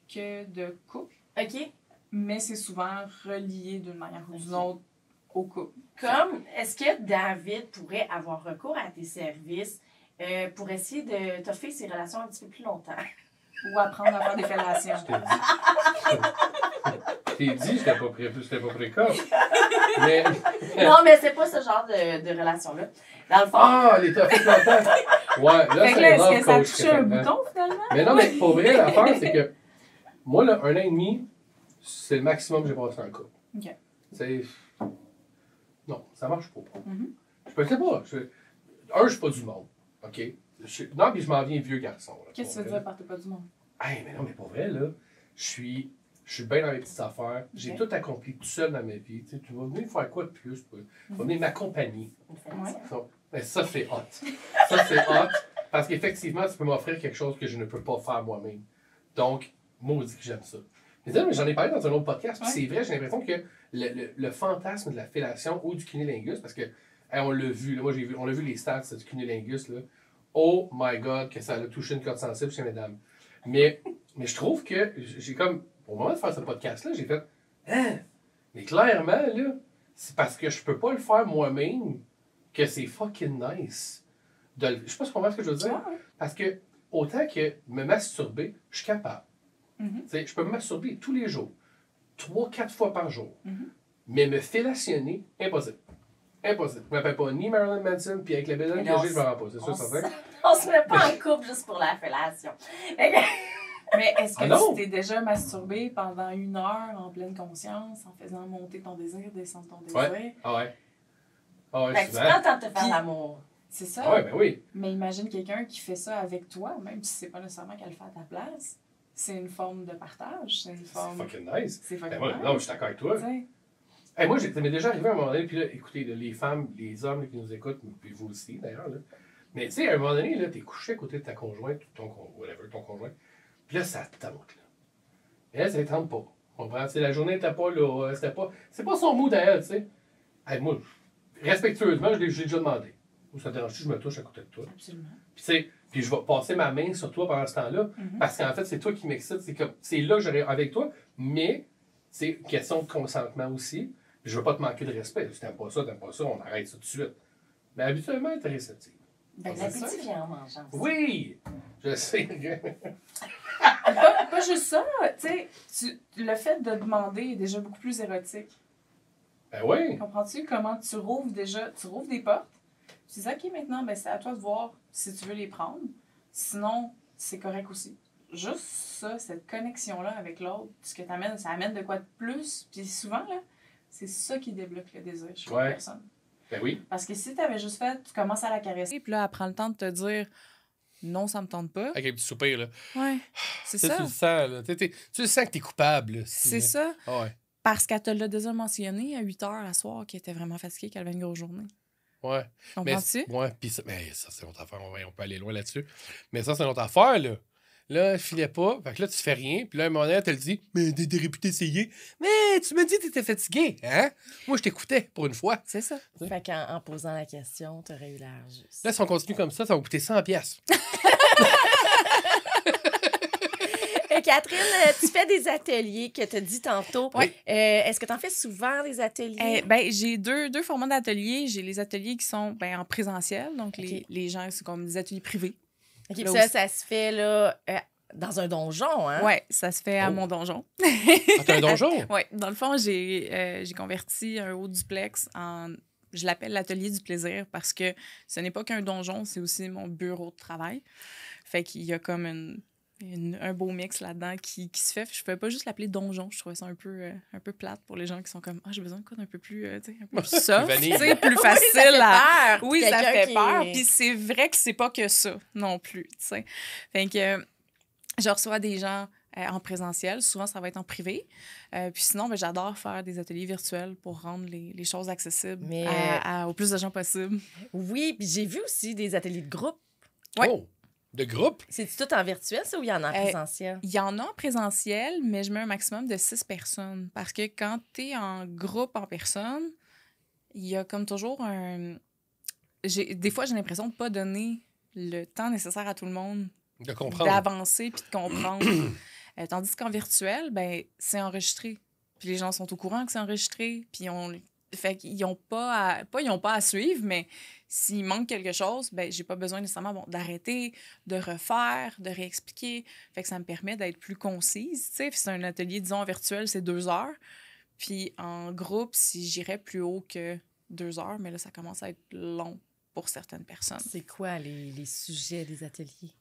[SPEAKER 3] que de couples,
[SPEAKER 2] OK?
[SPEAKER 3] mais c'est souvent relié d'une manière ou d'une autre au couple.
[SPEAKER 2] Comme, est-ce que David pourrait avoir recours à tes services pour essayer de t'offrir ses relations un petit peu plus longtemps?
[SPEAKER 3] Ou apprendre à faire des fellations.
[SPEAKER 1] Je t'ai dit, j'étais pas précoce. Mais...
[SPEAKER 2] Non, mais c'est pas ce genre de relation-là. Dans le fond...
[SPEAKER 1] Ah, les topics longtemps! Ouais, là,
[SPEAKER 3] Fait que
[SPEAKER 1] c'est
[SPEAKER 3] là,
[SPEAKER 1] un
[SPEAKER 3] est-ce
[SPEAKER 1] love
[SPEAKER 3] que ça a
[SPEAKER 1] coach.
[SPEAKER 3] touché un bouton, finalement?
[SPEAKER 1] Mais non, mais pour vrai, l'affaire, c'est que moi, là, 1 an et demi, c'est le maximum que j'ai passé en couple.
[SPEAKER 3] OK.
[SPEAKER 1] C'est... Non, ça marche pas.
[SPEAKER 3] Mhm.
[SPEAKER 1] Je sais pas. Je suis pas du monde. OK? Non, puis je m'en viens vieux garçon. Là,
[SPEAKER 3] Qu'est-ce que tu veux dire par t'es pas du monde?
[SPEAKER 1] Hey, mais non, mais pour vrai, là, je suis bien dans mes petites affaires. J'ai tout accompli tout seul dans ma vie. Tu sais, tu vas venir faire quoi de plus? Tu vas venir m'accompagner.
[SPEAKER 2] Une fellation.
[SPEAKER 1] Non, mais ça, c'est hot. Ça, c'est hot. Parce qu'effectivement, tu peux m'offrir quelque chose que je ne peux pas faire moi-même. Donc, maudit que j'aime ça. Mais j'en ai parlé dans un autre podcast, puis c'est vrai, j'ai l'impression que le fantasme de la fellation ou du cunilingus, parce que Hey, on l'a vu, là, moi, on a vu les stats du cunnilingus, là. Oh my God, que ça a touché une corde sensible chez mesdames. Mais je trouve que j'ai comme, au moment de faire ce podcast-là, j'ai fait, hein? Mais clairement, là, c'est parce que je peux pas le faire moi-même que c'est fucking nice. Je sais pas si tu comprends ce que je veux dire. Parce que, autant que me masturber, je suis capable. Je peux me masturber tous les jours. 3-4 fois par jour. Mais me fellationner, impossible. Impossible. Je ne m'appelle pas ni Marilyn Manson, puis avec la bédaine que j'ai, je ne me rends pas. C'est sûr, certain.
[SPEAKER 2] On se met pas en couple juste pour la fellation.
[SPEAKER 3] Mais est-ce que
[SPEAKER 1] non?
[SPEAKER 3] tu t'es déjà masturbé pendant 1 heure en pleine conscience, en faisant monter ton désir, descendre ton désir?
[SPEAKER 1] Ouais. Ah ouais. Ah ouais,
[SPEAKER 2] Fait que tu
[SPEAKER 1] souvent.
[SPEAKER 2] prends le temps de te faire l'amour.
[SPEAKER 3] C'est ça?
[SPEAKER 1] Ah ouais, ben oui.
[SPEAKER 3] Mais imagine quelqu'un qui fait ça avec toi, même si c'est pas nécessairement qu'elle le fait à ta place. C'est une forme de partage. C'est une
[SPEAKER 1] C'est
[SPEAKER 3] forme...
[SPEAKER 1] fucking nice.
[SPEAKER 3] C'est
[SPEAKER 1] Ben
[SPEAKER 3] fucking
[SPEAKER 1] moi,
[SPEAKER 3] nice.
[SPEAKER 1] non, je suis d'accord avec toi.
[SPEAKER 3] T'sais.
[SPEAKER 1] Hey, moi, ça m'est déjà arrivé à un moment donné, puis là, écoutez, là, les femmes, les hommes là, qui nous écoutent, puis vous aussi d'ailleurs, là. Mais tu sais, à un moment donné, là, t'es couché à côté de ta conjointe, ton conjoint, puis là, ça te tente, là. Et elle, ça ne tente pas. On comprend? Tu sais, la journée n'était pas là, c'est pas son mood à elle, tu sais. Hey, moi, respectueusement, je l'ai déjà demandé. Ou ça te dérange-tu, je me touche à côté de toi.
[SPEAKER 3] Absolument.
[SPEAKER 1] Puis tu sais, puis je vais passer ma main sur toi pendant ce temps-là, parce qu'en fait, c'est toi qui m'excite, c'est là que j'aurai avec toi, mais c'est question de consentement aussi. Puis je veux pas te manquer de respect. Si t'aimes pas ça, on arrête ça tout de suite. Mais habituellement, t'es réceptive.
[SPEAKER 3] Ben, c'est
[SPEAKER 2] L'appétit
[SPEAKER 3] ça.
[SPEAKER 2] vient en mangeant.
[SPEAKER 1] Oui! Je sais.
[SPEAKER 3] Pas juste ça, tu sais, le fait de demander est déjà beaucoup plus érotique.
[SPEAKER 1] Ben oui!
[SPEAKER 3] Comprends-tu comment tu rouvres des portes? Tu dis, OK, maintenant, ben, c'est à toi de voir si tu veux les prendre. Sinon, c'est correct aussi. Juste ça, cette connexion-là avec l'autre, ce que t'amènes, ça amène de quoi de plus. Puis souvent, là, c'est ça qui débloque le désir chez la personne.
[SPEAKER 1] Ben oui.
[SPEAKER 3] Parce que si t'avais juste fait, tu commences à la caresser, puis là, elle prend le temps de te dire, non, ça me tente pas.
[SPEAKER 1] Avec un petit soupir, là.
[SPEAKER 3] Ouais, c'est ça.
[SPEAKER 1] Tu le sens, là. Tu le sens que t'es coupable, là.
[SPEAKER 3] C'est ça.
[SPEAKER 1] Ah ouais.
[SPEAKER 3] Parce qu'elle te l'a déjà mentionné à 8 heures à soir qu'elle était vraiment fatiguée, qu'elle avait une grosse journée.
[SPEAKER 1] Ouais.
[SPEAKER 3] Comprends-tu?
[SPEAKER 1] Ouais, puis ça, c'est une autre affaire. On peut aller loin là-dessus. Mais ça, c'est une autre affaire, là. Là, elle filait pas. Fait que là, tu fais rien. Puis là, à un moment donné, elle te le dit. Mais t'es réputé essayer. Mais tu me dis que t'étais fatigué, hein? Moi, je t'écoutais pour une fois.
[SPEAKER 3] C'est ça.
[SPEAKER 2] Fait qu'en posant la question, t'aurais eu l'air juste.
[SPEAKER 1] Là, si on continue comme ça va coûter 100$.
[SPEAKER 2] Catherine, tu fais des ateliers que tu as dit tantôt.
[SPEAKER 3] Oui.
[SPEAKER 2] Est-ce que tu en fais souvent des ateliers?
[SPEAKER 3] Ben, j'ai deux formats d'ateliers. J'ai les ateliers qui sont en présentiel, donc les gens, c'est comme des ateliers privés.
[SPEAKER 2] OK,
[SPEAKER 3] Là
[SPEAKER 2] ça se fait là, dans un donjon, hein?
[SPEAKER 3] Oui, ça se fait à mon donjon.
[SPEAKER 1] Ah, t'as un donjon?
[SPEAKER 3] Oui, dans le fond, j'ai converti un haut duplex en... Je l'appelle l'atelier du plaisir parce que ce n'est pas qu'un donjon, c'est aussi mon bureau de travail. Fait qu'il y a comme un beau mix là-dedans qui se fait. Je ne pouvais pas juste l'appeler donjon. Je trouvais ça un peu plate pour les gens qui sont comme « Ah, j'ai besoin de quoi d'un peu plus, un peu plus soft, plus facile à... » Oui, ça fait peur. Puis c'est vrai que c'est pas que ça non plus, t'sais. Fait que je reçois des gens en présentiel. Souvent, ça va être en privé. Puis sinon, j'adore faire des ateliers virtuels pour rendre les choses accessibles au plus de gens possible.
[SPEAKER 2] Oui, puis j'ai vu aussi des ateliers de groupe.
[SPEAKER 3] Ouais.
[SPEAKER 1] Oh! De groupe?
[SPEAKER 2] C'est tout en virtuel, ça, ou il y en a en présentiel?
[SPEAKER 3] Il y en a en présentiel, mais je mets un maximum de 6 personnes. Parce que quand tu es en groupe en personne, il y a comme toujours des fois, j'ai l'impression de ne pas donner le temps nécessaire à tout le monde
[SPEAKER 1] De comprendre.
[SPEAKER 3] d'avancer puis de comprendre. Tandis qu'en virtuel, c'est enregistré. Puis les gens sont au courant que c'est enregistré. Puis fait qu'ils n'ont pas à suivre, mais s'il manque quelque chose, j'ai pas besoin nécessairement d'arrêter, de refaire, de réexpliquer. Fait que ça me permet d'être plus concise. Puis c'est un atelier, disons, virtuel, c'est 2 heures. Puis en groupe, si j'irais plus haut que 2 heures, mais là, ça commence à être long pour certaines personnes.
[SPEAKER 2] C'est quoi les sujets des ateliers?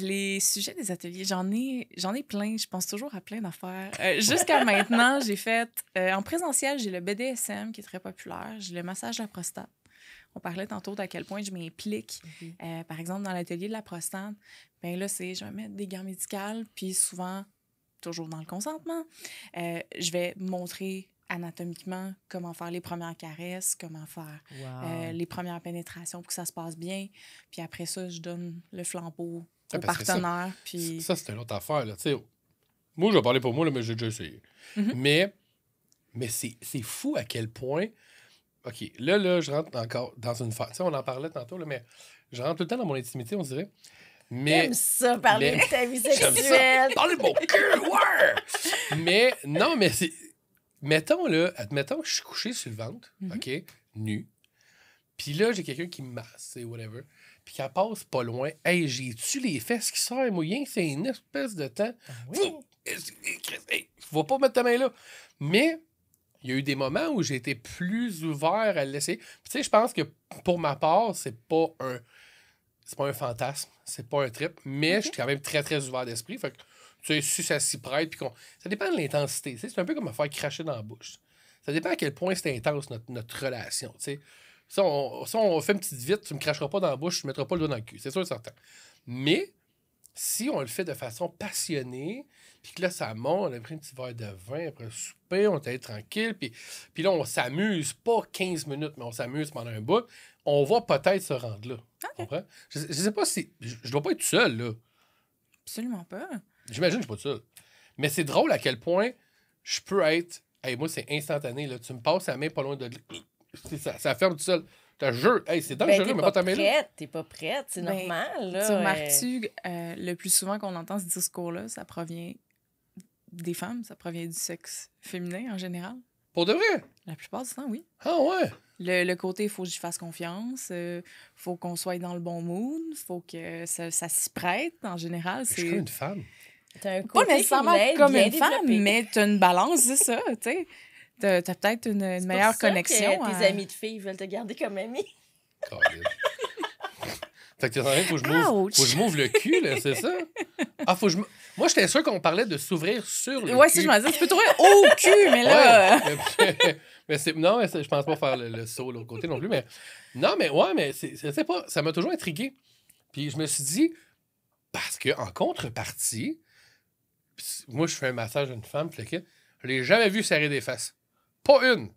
[SPEAKER 3] Les sujets des ateliers, j'en ai plein. Je pense toujours à plein d'affaires. Jusqu'à maintenant, j'ai fait... en présentiel, j'ai le BDSM qui est très populaire. J'ai le massage de la prostate. On parlait tantôt d'à quel point je m'implique. Par exemple, dans l'atelier de la prostate, là, je vais mettre des gants médicales, puis souvent, toujours dans le consentement, je vais montrer anatomiquement comment faire les premières caresses, comment faire les premières pénétrations pour que ça se passe bien. Puis après ça, je donne le flambeau au partenaire.
[SPEAKER 1] Ça, c'est une autre affaire. Là. Moi, je vais parler pour moi, là, mais j'ai déjà essayé. Mais c'est fou à quel point OK, là, je rentre encore dans une phase. Tu sais, on en parlait tantôt, là, mais je rentre tout le temps dans mon intimité, on dirait. Mais.
[SPEAKER 2] J'aime ça, parler
[SPEAKER 1] mais-
[SPEAKER 2] de ta vie
[SPEAKER 1] J'aime ça.
[SPEAKER 2] sexuelle.
[SPEAKER 1] Parlez de mon cul, ouais! Mais, non, mais c'est. Mettons, là, admettons que je suis couché sur le ventre, OK, nu. Puis là, j'ai quelqu'un qui me masse, c'est whatever. Puis qu'elle passe pas loin. Hey, j'ai-tu les fesses qui sortent, mouillées? C'est une espèce de temps.
[SPEAKER 2] Oui.
[SPEAKER 1] Hey, faut pas mettre ta main là. Mais il y a eu des moments où j'ai été plus ouvert à le laisser. Puis tu sais, je pense que pour ma part, c'est pas un fantasme, c'est pas un trip, mais je suis quand même très, très ouvert d'esprit. Fait que, tu sais, si ça s'y prête, puis ça dépend de l'intensité. Tu sais, c'est un peu comme me faire cracher dans la bouche. Ça dépend à quel point c'est intense, notre relation, tu sais. Si on fait une petite vite, tu me cracheras pas dans la bouche, tu ne mettras pas le doigt dans le cul. C'est sûr et certain. Mais si on le fait de façon passionnée, puis que là, ça monte, on a pris un petit verre de vin après le souper, on est allé tranquille, puis là, on s'amuse, pas 15 minutes, mais on s'amuse pendant un bout, on va peut-être se rendre là. Tu comprends? Je sais pas si... Je dois pas être tout seul, là.
[SPEAKER 3] Absolument pas.
[SPEAKER 1] J'imagine que je suis pas tout seul. Mais c'est drôle à quel point je peux être... Hey, moi, c'est instantané, là. Tu me passes la main pas loin de... Ça ferme tout seul. Je te jure, hey, c'est dangereux,
[SPEAKER 2] T'es
[SPEAKER 1] mais
[SPEAKER 2] pas
[SPEAKER 1] pas ta main là.
[SPEAKER 2] prête, t'es pas prête, c'est
[SPEAKER 3] Ben,
[SPEAKER 2] normal, là.
[SPEAKER 3] Tu remarques-tu, le plus souvent qu'on entend ce discours-là, ça provient des femmes, ça provient du sexe féminin en général?
[SPEAKER 1] Pour de vrai?
[SPEAKER 3] La plupart du temps, oui.
[SPEAKER 1] Ah ouais?
[SPEAKER 3] Le côté, il faut que j'y fasse confiance, faut qu'on soit dans le bon mood, faut que ça s'y prête. En général,
[SPEAKER 1] Je suis
[SPEAKER 3] c'est
[SPEAKER 1] comme une femme.
[SPEAKER 2] T'as un
[SPEAKER 3] pas
[SPEAKER 2] côté
[SPEAKER 3] nécessairement
[SPEAKER 2] féminin
[SPEAKER 3] comme
[SPEAKER 2] bien
[SPEAKER 3] une femme,
[SPEAKER 2] développé.
[SPEAKER 3] mais t'as une balance, c'est ça, tu sais. T'as peut-être une
[SPEAKER 2] C'est
[SPEAKER 3] meilleure
[SPEAKER 2] pour ça
[SPEAKER 3] connexion.
[SPEAKER 2] que tes amis de filles veulent te garder comme amie.
[SPEAKER 1] Caliste. Fait que t'es en train, faut que je m'ouvre le cul, là, c'est ça? Ah, Moi, j'étais sûr qu'on parlait de s'ouvrir sur le
[SPEAKER 3] Ouais,
[SPEAKER 1] cul.
[SPEAKER 3] si je me disais, tu peux trouver au cul, mais là...
[SPEAKER 1] Ouais. Non, je pense pas faire le saut de l'autre côté non plus, mais... Non, mais ouais, mais c'est pas... Ça m'a toujours intrigué. Puis je me suis dit, parce qu'en contrepartie, moi, je fais un massage à une femme, puis le kit, je l'ai jamais vu serrer des fesses. Pas une.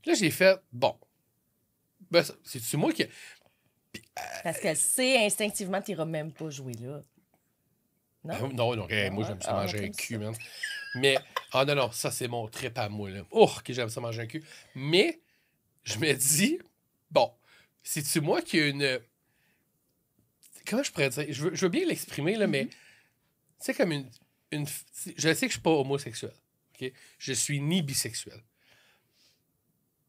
[SPEAKER 1] Puis là, j'ai fait, bon, ben, c'est-tu moi qui...
[SPEAKER 2] Parce qu'elle sait instinctivement que t'iras même pas jouer là. Non?
[SPEAKER 1] Non, hey, moi, j'aime ça manger un
[SPEAKER 2] t'aimes
[SPEAKER 1] cul,
[SPEAKER 2] ça.
[SPEAKER 1] man. Mais, non, ça, c'est mon trip à moi, là. Oh, que j'aime ça manger un cul. Mais, je me dis, bon, c'est-tu moi qui ai une... Comment je pourrais dire? Je veux bien l'exprimer, là, mais c'est comme une... Je sais que je suis pas homosexuel, OK? Je suis ni bisexuel.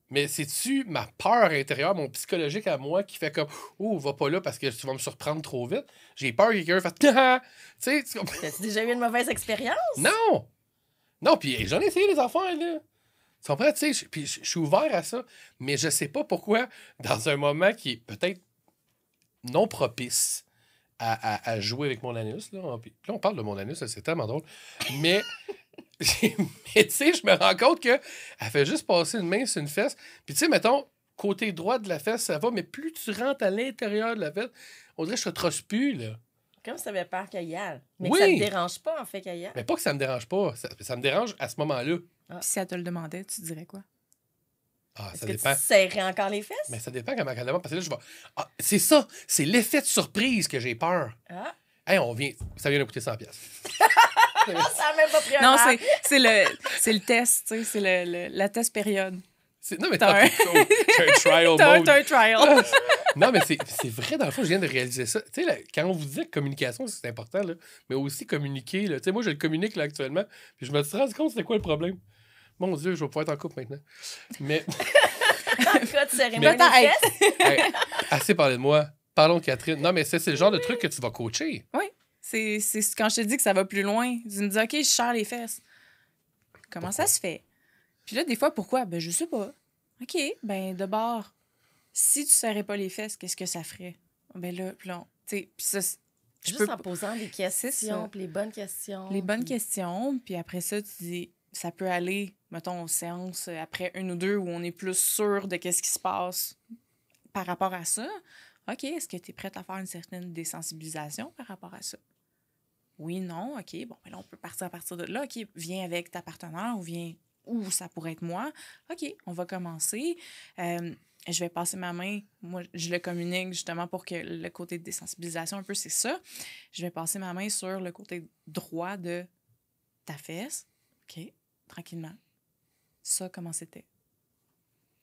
[SPEAKER 1] Mais c'est-tu ma peur intérieure, mon psychologique à moi, qui fait comme « Oh, va pas là parce que tu vas me surprendre trop vite. » J'ai peur que quelqu'un fasse « Ah! » Tu sais,
[SPEAKER 2] T'as-tu déjà eu une mauvaise expérience?
[SPEAKER 1] non! Non, puis j'en ai essayé les affaires, là. Tu comprends? Tu sais, puis je suis ouvert à ça, mais je sais pas pourquoi, dans un moment qui est peut-être non propice à jouer avec mon anus, là. Puis là, on parle de mon anus, là, c'est tellement drôle. Mais... mais tu sais, je me rends compte qu'elle fait juste passer une main sur une fesse. Puis tu sais, mettons, côté droit de la fesse, ça va, mais plus tu rentres à l'intérieur de la fesse, on dirait que je te trosse plus, là.
[SPEAKER 2] Comme si t'avais peur qu'elle y aille. Mais
[SPEAKER 1] Oui.
[SPEAKER 2] que ça te dérange pas, en fait, qu'elle y aille.
[SPEAKER 1] Mais pas que ça me dérange pas. Ça me dérange à ce moment-là.
[SPEAKER 3] Puis si elle te le demandait, tu dirais quoi?
[SPEAKER 2] Ah.
[SPEAKER 1] Ah, ça
[SPEAKER 2] Est-ce que
[SPEAKER 1] dépend.
[SPEAKER 2] tu serrais encore les fesses?
[SPEAKER 1] Mais ça dépend comment elle demande. Parce que là, je vais. Ah, c'est ça. C'est l'effet de surprise que j'ai peur.
[SPEAKER 2] Ah.
[SPEAKER 1] Hey, ça vient de coûter 100$.
[SPEAKER 2] Ça a même pas pris un
[SPEAKER 3] Non,
[SPEAKER 2] verre.
[SPEAKER 3] c'est le test, tu sais, c'est la test période.
[SPEAKER 1] Non, mais
[SPEAKER 3] T'as un-
[SPEAKER 1] t'as un trial
[SPEAKER 3] T'as
[SPEAKER 1] mode.
[SPEAKER 3] un trial.
[SPEAKER 1] Non, mais c'est vrai, dans le fond, je viens de réaliser ça. Tu sais, là, quand on vous dit que communication, c'est important, là, mais aussi communiquer. Là. Tu sais, moi, je le communique là, actuellement, puis je me suis rendu compte c'était quoi le problème. Mon Dieu, je vais pouvoir être en couple maintenant. Mais,
[SPEAKER 2] En cas de cérémonie
[SPEAKER 1] Mais-
[SPEAKER 2] de fesses.
[SPEAKER 1] hey, assez parlé de moi. Parlons de Catherine. Non, mais c'est le genre de truc que tu vas coacher.
[SPEAKER 3] Oui, c'est quand je te dis que ça va plus loin. Tu me dis, OK, je serre les fesses. Comment ça se fait? Puis là, des fois, pourquoi? Ben, je sais pas. OK, ben, de bord, si tu serrais pas les fesses, qu'est-ce que ça ferait? Ben là, puis là, tu sais, puis ça, je
[SPEAKER 2] Juste
[SPEAKER 3] peux
[SPEAKER 2] en posant des questions,
[SPEAKER 3] ça.
[SPEAKER 2] puis les bonnes questions.
[SPEAKER 3] les bonnes
[SPEAKER 2] puis-
[SPEAKER 3] questions, puis après ça, tu dis, ça peut aller, mettons, aux séances après une ou deux où on est plus sûr de qu'est-ce qui se passe par rapport à ça. OK, est-ce que tu es prête à faire une certaine désensibilisation par rapport à ça? Oui, non, OK, bon, ben là, on peut partir à partir de là. OK, viens avec ta partenaire ou ça pourrait être moi. OK, on va commencer. Je vais passer ma main. Moi, je le communique justement pour que le côté de désensibilisation, un peu, c'est ça. Je vais passer ma main sur le côté droit de ta fesse. OK, tranquillement. Ça, comment c'était?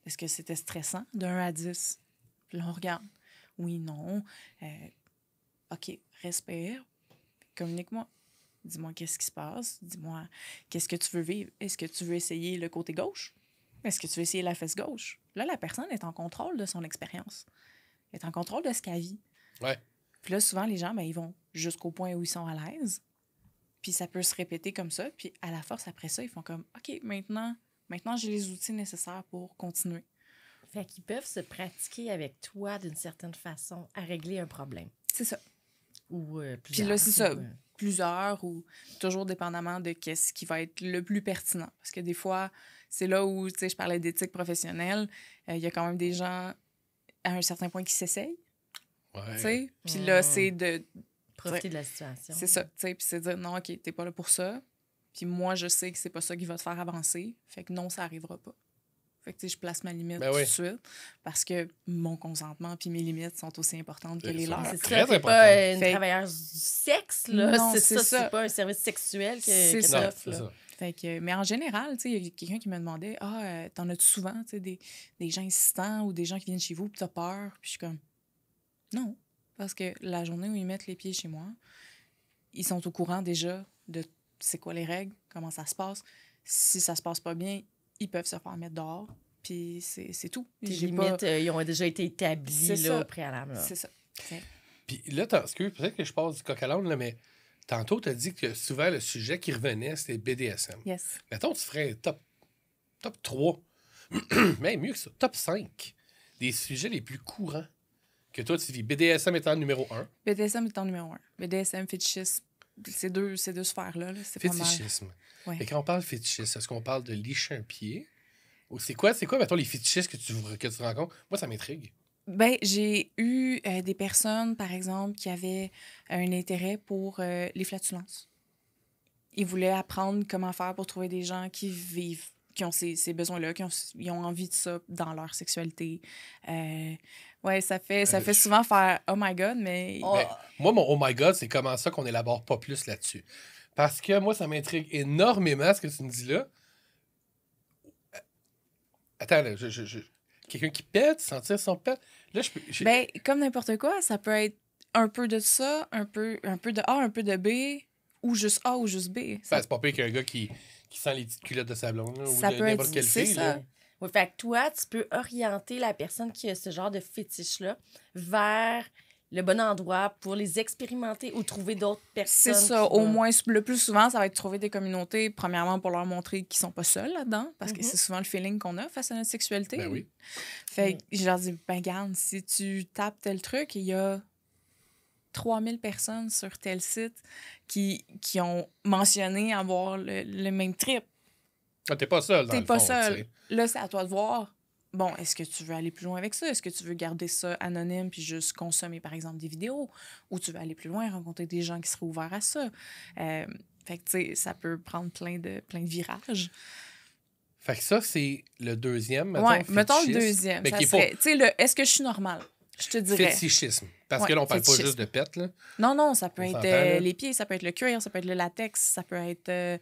[SPEAKER 3] Est-ce que c'était stressant? De 1 à 10. Puis là, on regarde. Oui, non. OK, respire. Communique-moi. Dis-moi qu'est-ce qui se passe. Dis-moi qu'est-ce que tu veux vivre. Est-ce que tu veux essayer le côté gauche? Est-ce que tu veux essayer la fesse gauche? Là, la personne est en contrôle de son expérience. Elle est en contrôle de ce qu'elle vit.
[SPEAKER 1] Ouais.
[SPEAKER 3] Puis là, souvent, les gens, ils vont jusqu'au point où ils sont à l'aise. Puis ça peut se répéter comme ça. Puis à la force, après ça, ils font comme, OK, maintenant j'ai les outils nécessaires pour continuer.
[SPEAKER 2] Fait qu'ils peuvent se pratiquer avec toi d'une certaine façon à régler un problème.
[SPEAKER 3] C'est ça.
[SPEAKER 2] Ou plusieurs.
[SPEAKER 3] Puis là, c'est ça. Plusieurs ou toujours dépendamment de qu'est-ce qui va être le plus pertinent. Parce que des fois, c'est là où, tu sais, je parlais d'éthique professionnelle. Il y a quand même des gens, à un certain point, qui s'essayent.
[SPEAKER 1] Ouais.
[SPEAKER 3] Tu sais. Puis là, c'est de...
[SPEAKER 2] Profiter de la situation.
[SPEAKER 3] C'est ça. Tu sais, puis c'est de dire, non, OK, t'es pas là pour ça. Puis moi, je sais que c'est pas ça qui va te faire avancer. Fait que non, ça arrivera pas. Fait que, tu sais, je place ma limite tout de suite parce que mon consentement puis mes limites sont aussi importantes que les leurs.
[SPEAKER 2] C'est
[SPEAKER 1] très
[SPEAKER 2] ça,
[SPEAKER 1] important.
[SPEAKER 2] c'est pas une travailleuse du sexe, là.
[SPEAKER 3] Non,
[SPEAKER 2] c'est
[SPEAKER 3] c'est
[SPEAKER 2] ça.
[SPEAKER 3] ça.
[SPEAKER 2] C'est pas un service sexuel
[SPEAKER 3] C'est
[SPEAKER 2] que
[SPEAKER 3] ça.
[SPEAKER 2] t'offres, là.
[SPEAKER 1] Ça.
[SPEAKER 3] Fait que, mais en général, tu sais, il y a quelqu'un qui me demandait, t'en as-tu souvent, tu sais, des gens insistants ou des gens qui viennent chez vous puis t'as peur? Puis je suis comme, non. Parce que la journée où ils mettent les pieds chez moi, ils sont au courant déjà de c'est quoi les règles, comment ça se passe. Si ça se passe pas bien, ils peuvent se faire mettre dehors. Puis c'est tout.
[SPEAKER 2] Tes limites, ils ont déjà été établies
[SPEAKER 3] C'est
[SPEAKER 2] là,
[SPEAKER 3] ça.
[SPEAKER 2] au préalable. Là.
[SPEAKER 3] C'est ça.
[SPEAKER 1] Puis là, excuse, peut-être que je passe du coq à l'âne, là, mais tantôt, tu as dit que souvent, le sujet qui revenait, c'était BDSM.
[SPEAKER 3] Yes.
[SPEAKER 1] Mettons, tu ferais un top 3, même mieux que ça, top 5 des sujets les plus courants que toi, tu vis. BDSM étant numéro 1.
[SPEAKER 3] BDSM est en numéro 1. BDSM, fétichisme, ces deux sphères-là, c'est pas mal.
[SPEAKER 1] Fétichisme.
[SPEAKER 3] Ouais.
[SPEAKER 1] Et quand on parle fétichisme, est-ce qu'on parle de licher un pied? Ou c'est quoi, mettons, les fétichistes que tu rencontres? Moi, ça m'intrigue.
[SPEAKER 3] Ben, j'ai eu des personnes, par exemple, qui avaient un intérêt pour les flatulences. Ils voulaient apprendre comment faire pour trouver des gens qui vivent, qui ont ces besoins-là, ils ont envie de ça dans leur sexualité. Ouais, ça fait souvent faire « Oh my God », mais...
[SPEAKER 1] Ben, moi, mon « Oh my God », c'est comment ça qu'on élabore pas plus là-dessus. Parce que moi, ça m'intrigue énormément, ce que tu me dis là. Attends, là, quelqu'un qui pète, sentir son pète. Là,
[SPEAKER 3] Ben, comme n'importe quoi, ça peut être un peu de ça, un peu de A, un peu de B, ou juste A ou juste B.
[SPEAKER 1] Ben, c'est pas pire qu'un gars qui sent les petites culottes de sa blonde, là,
[SPEAKER 3] ça
[SPEAKER 1] ou
[SPEAKER 3] peut
[SPEAKER 1] n'importe
[SPEAKER 3] être,
[SPEAKER 1] quelle
[SPEAKER 3] c'est
[SPEAKER 1] fille.
[SPEAKER 3] ça.
[SPEAKER 1] Là.
[SPEAKER 2] Oui, fait que toi, tu peux orienter la personne qui a ce genre de fétiche-là vers le bon endroit pour les expérimenter ou trouver d'autres personnes.
[SPEAKER 3] C'est ça.
[SPEAKER 2] qui
[SPEAKER 3] Au
[SPEAKER 2] vont-
[SPEAKER 3] moins, le plus souvent, ça va être trouver des communautés, premièrement, pour leur montrer qu'ils sont pas seuls là-dedans, parce que c'est souvent le feeling qu'on a face à notre sexualité.
[SPEAKER 1] Ben oui.
[SPEAKER 3] Fait que je leur dis, ben garde, si tu tapes tel truc, il y a 3000 personnes sur tel site qui ont mentionné avoir le même trip.
[SPEAKER 1] Ah, t'es pas seul, dans
[SPEAKER 3] T'es
[SPEAKER 1] le
[SPEAKER 3] pas
[SPEAKER 1] fond,
[SPEAKER 3] seul.
[SPEAKER 1] tu sais.
[SPEAKER 3] Là, c'est à toi de voir. Bon, est-ce que tu veux aller plus loin avec ça? Est-ce que tu veux garder ça anonyme puis juste consommer, par exemple, des vidéos? Ou tu veux aller plus loin, rencontrer des gens qui seraient ouverts à ça? Fait que, tu sais, ça peut prendre plein de virages.
[SPEAKER 1] Fait que ça, c'est le deuxième, mettons,
[SPEAKER 3] Ouais, mettons le
[SPEAKER 1] fétichisme,
[SPEAKER 3] deuxième.
[SPEAKER 1] mais
[SPEAKER 3] Ça
[SPEAKER 1] qui est
[SPEAKER 3] serait, tu sais, est-ce que je suis normale? Je te dirais.
[SPEAKER 1] fétichisme. Parce
[SPEAKER 3] Ouais,
[SPEAKER 1] que là, on parle pas
[SPEAKER 3] fétichisme.
[SPEAKER 1] juste de pète, là.
[SPEAKER 3] Non, ça peut
[SPEAKER 1] On
[SPEAKER 3] être
[SPEAKER 1] s'entend, là.
[SPEAKER 3] les pieds, ça peut être le cuir, ça peut être le latex, ça peut être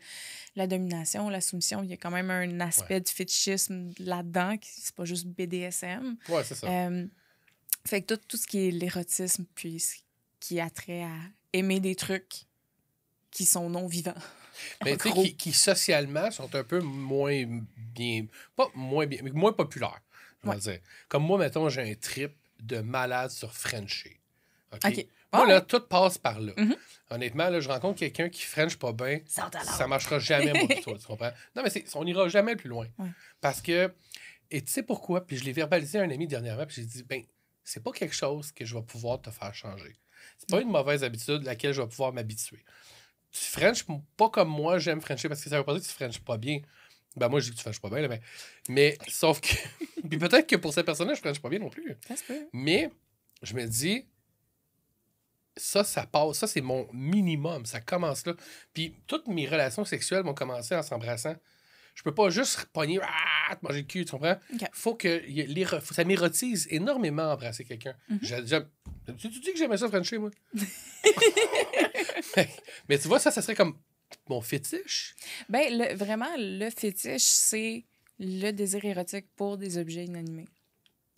[SPEAKER 3] la domination, la soumission. Il y a quand même un aspect de fétichisme là-dedans, c'est pas juste BDSM.
[SPEAKER 1] Ouais, c'est ça.
[SPEAKER 3] Fait que tout ce qui est l'érotisme, puis ce qui a trait à aimer des trucs qui sont non-vivants.
[SPEAKER 1] Mais
[SPEAKER 3] En
[SPEAKER 1] tu sais,
[SPEAKER 3] gros.
[SPEAKER 1] qui socialement sont un peu moins bien. Pas moins bien, mais moins populaires, je vais
[SPEAKER 3] Ouais.
[SPEAKER 1] dire. Comme moi, mettons, j'ai un trip de malade sur Frenchie. OK?
[SPEAKER 3] OK.
[SPEAKER 1] Moi,
[SPEAKER 3] Ah
[SPEAKER 1] là,
[SPEAKER 3] ouais.
[SPEAKER 1] tout passe par là.
[SPEAKER 3] Mhm.
[SPEAKER 1] Honnêtement, là, je rencontre quelqu'un qui French pas bien.
[SPEAKER 2] Sans talent.
[SPEAKER 1] Ça marchera jamais, mon histoire, tu comprends? Non, mais on n'ira jamais plus loin.
[SPEAKER 3] Ouais.
[SPEAKER 1] Parce que, et tu sais pourquoi? Puis je l'ai verbalisé à un ami dernièrement, puis j'ai dit, ben, c'est pas quelque chose que je vais pouvoir te faire changer. C'est pas une mauvaise habitude à laquelle je vais pouvoir m'habituer. Tu French pas comme moi, j'aime Frencher, parce que ça veut pas dire que tu Frenches pas bien. Ben, moi, je dis que tu Frenches pas bien, là, mais sauf que. Puis peut-être que pour cette personne-là, je French pas bien non plus.
[SPEAKER 3] Ça se peut.
[SPEAKER 1] Mais je me dis, ça passe. Ça, c'est mon minimum. Ça commence là. Puis toutes mes relations sexuelles vont commencer en s'embrassant. Je peux pas juste pogner, te manger le cul, tu comprends?
[SPEAKER 3] OK.
[SPEAKER 1] Faut que ça m'érotise énormément embrasser quelqu'un. Tu dis que j'aimais ça, Frencher, moi? Mais tu vois, ça serait comme mon fétiche.
[SPEAKER 3] Ben, vraiment, le fétiche, c'est le désir érotique pour des objets inanimés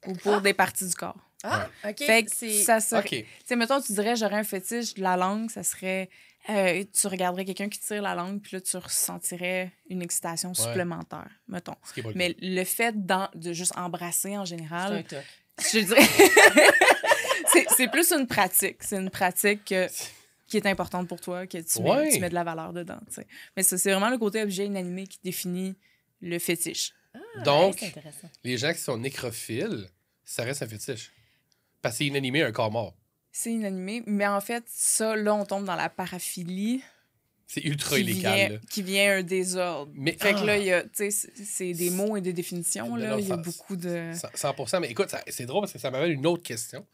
[SPEAKER 3] ou pour des parties du corps.
[SPEAKER 2] Ah, OK.
[SPEAKER 3] Fait que
[SPEAKER 2] C'est...
[SPEAKER 3] ça serait...
[SPEAKER 1] OK.
[SPEAKER 3] Tu sais, mettons, tu dirais, j'aurais un fétiche de la langue, ça serait... tu regarderais quelqu'un qui tire la langue, puis là, tu ressentirais une excitation supplémentaire, mettons.
[SPEAKER 1] Ce qui est pas le
[SPEAKER 3] Mais le fait de juste embrasser en
[SPEAKER 2] C'est un
[SPEAKER 3] général,
[SPEAKER 2] toc.
[SPEAKER 3] je dirais... c'est plus une pratique. C'est une pratique qui est importante pour toi, que tu mets de la valeur dedans, tu sais. Mais ça, c'est vraiment le côté objet inanimé qui définit le fétiche.
[SPEAKER 1] Donc,
[SPEAKER 2] c'est intéressant.
[SPEAKER 1] les gens qui sont nécrophiles, ça reste un fétiche. Parce que c'est inanimé un corps mort.
[SPEAKER 3] C'est inanimé, mais en fait, ça, là, on tombe dans la paraphilie.
[SPEAKER 1] C'est ultra illégal. Là.
[SPEAKER 3] Qui vient un désordre.
[SPEAKER 1] Mais,
[SPEAKER 3] fait que là, il y a, tu sais, c'est des mots et des définitions, là. Il y a beaucoup de...
[SPEAKER 1] 100%. Mais écoute, c'est drôle parce que ça m'amène une autre question.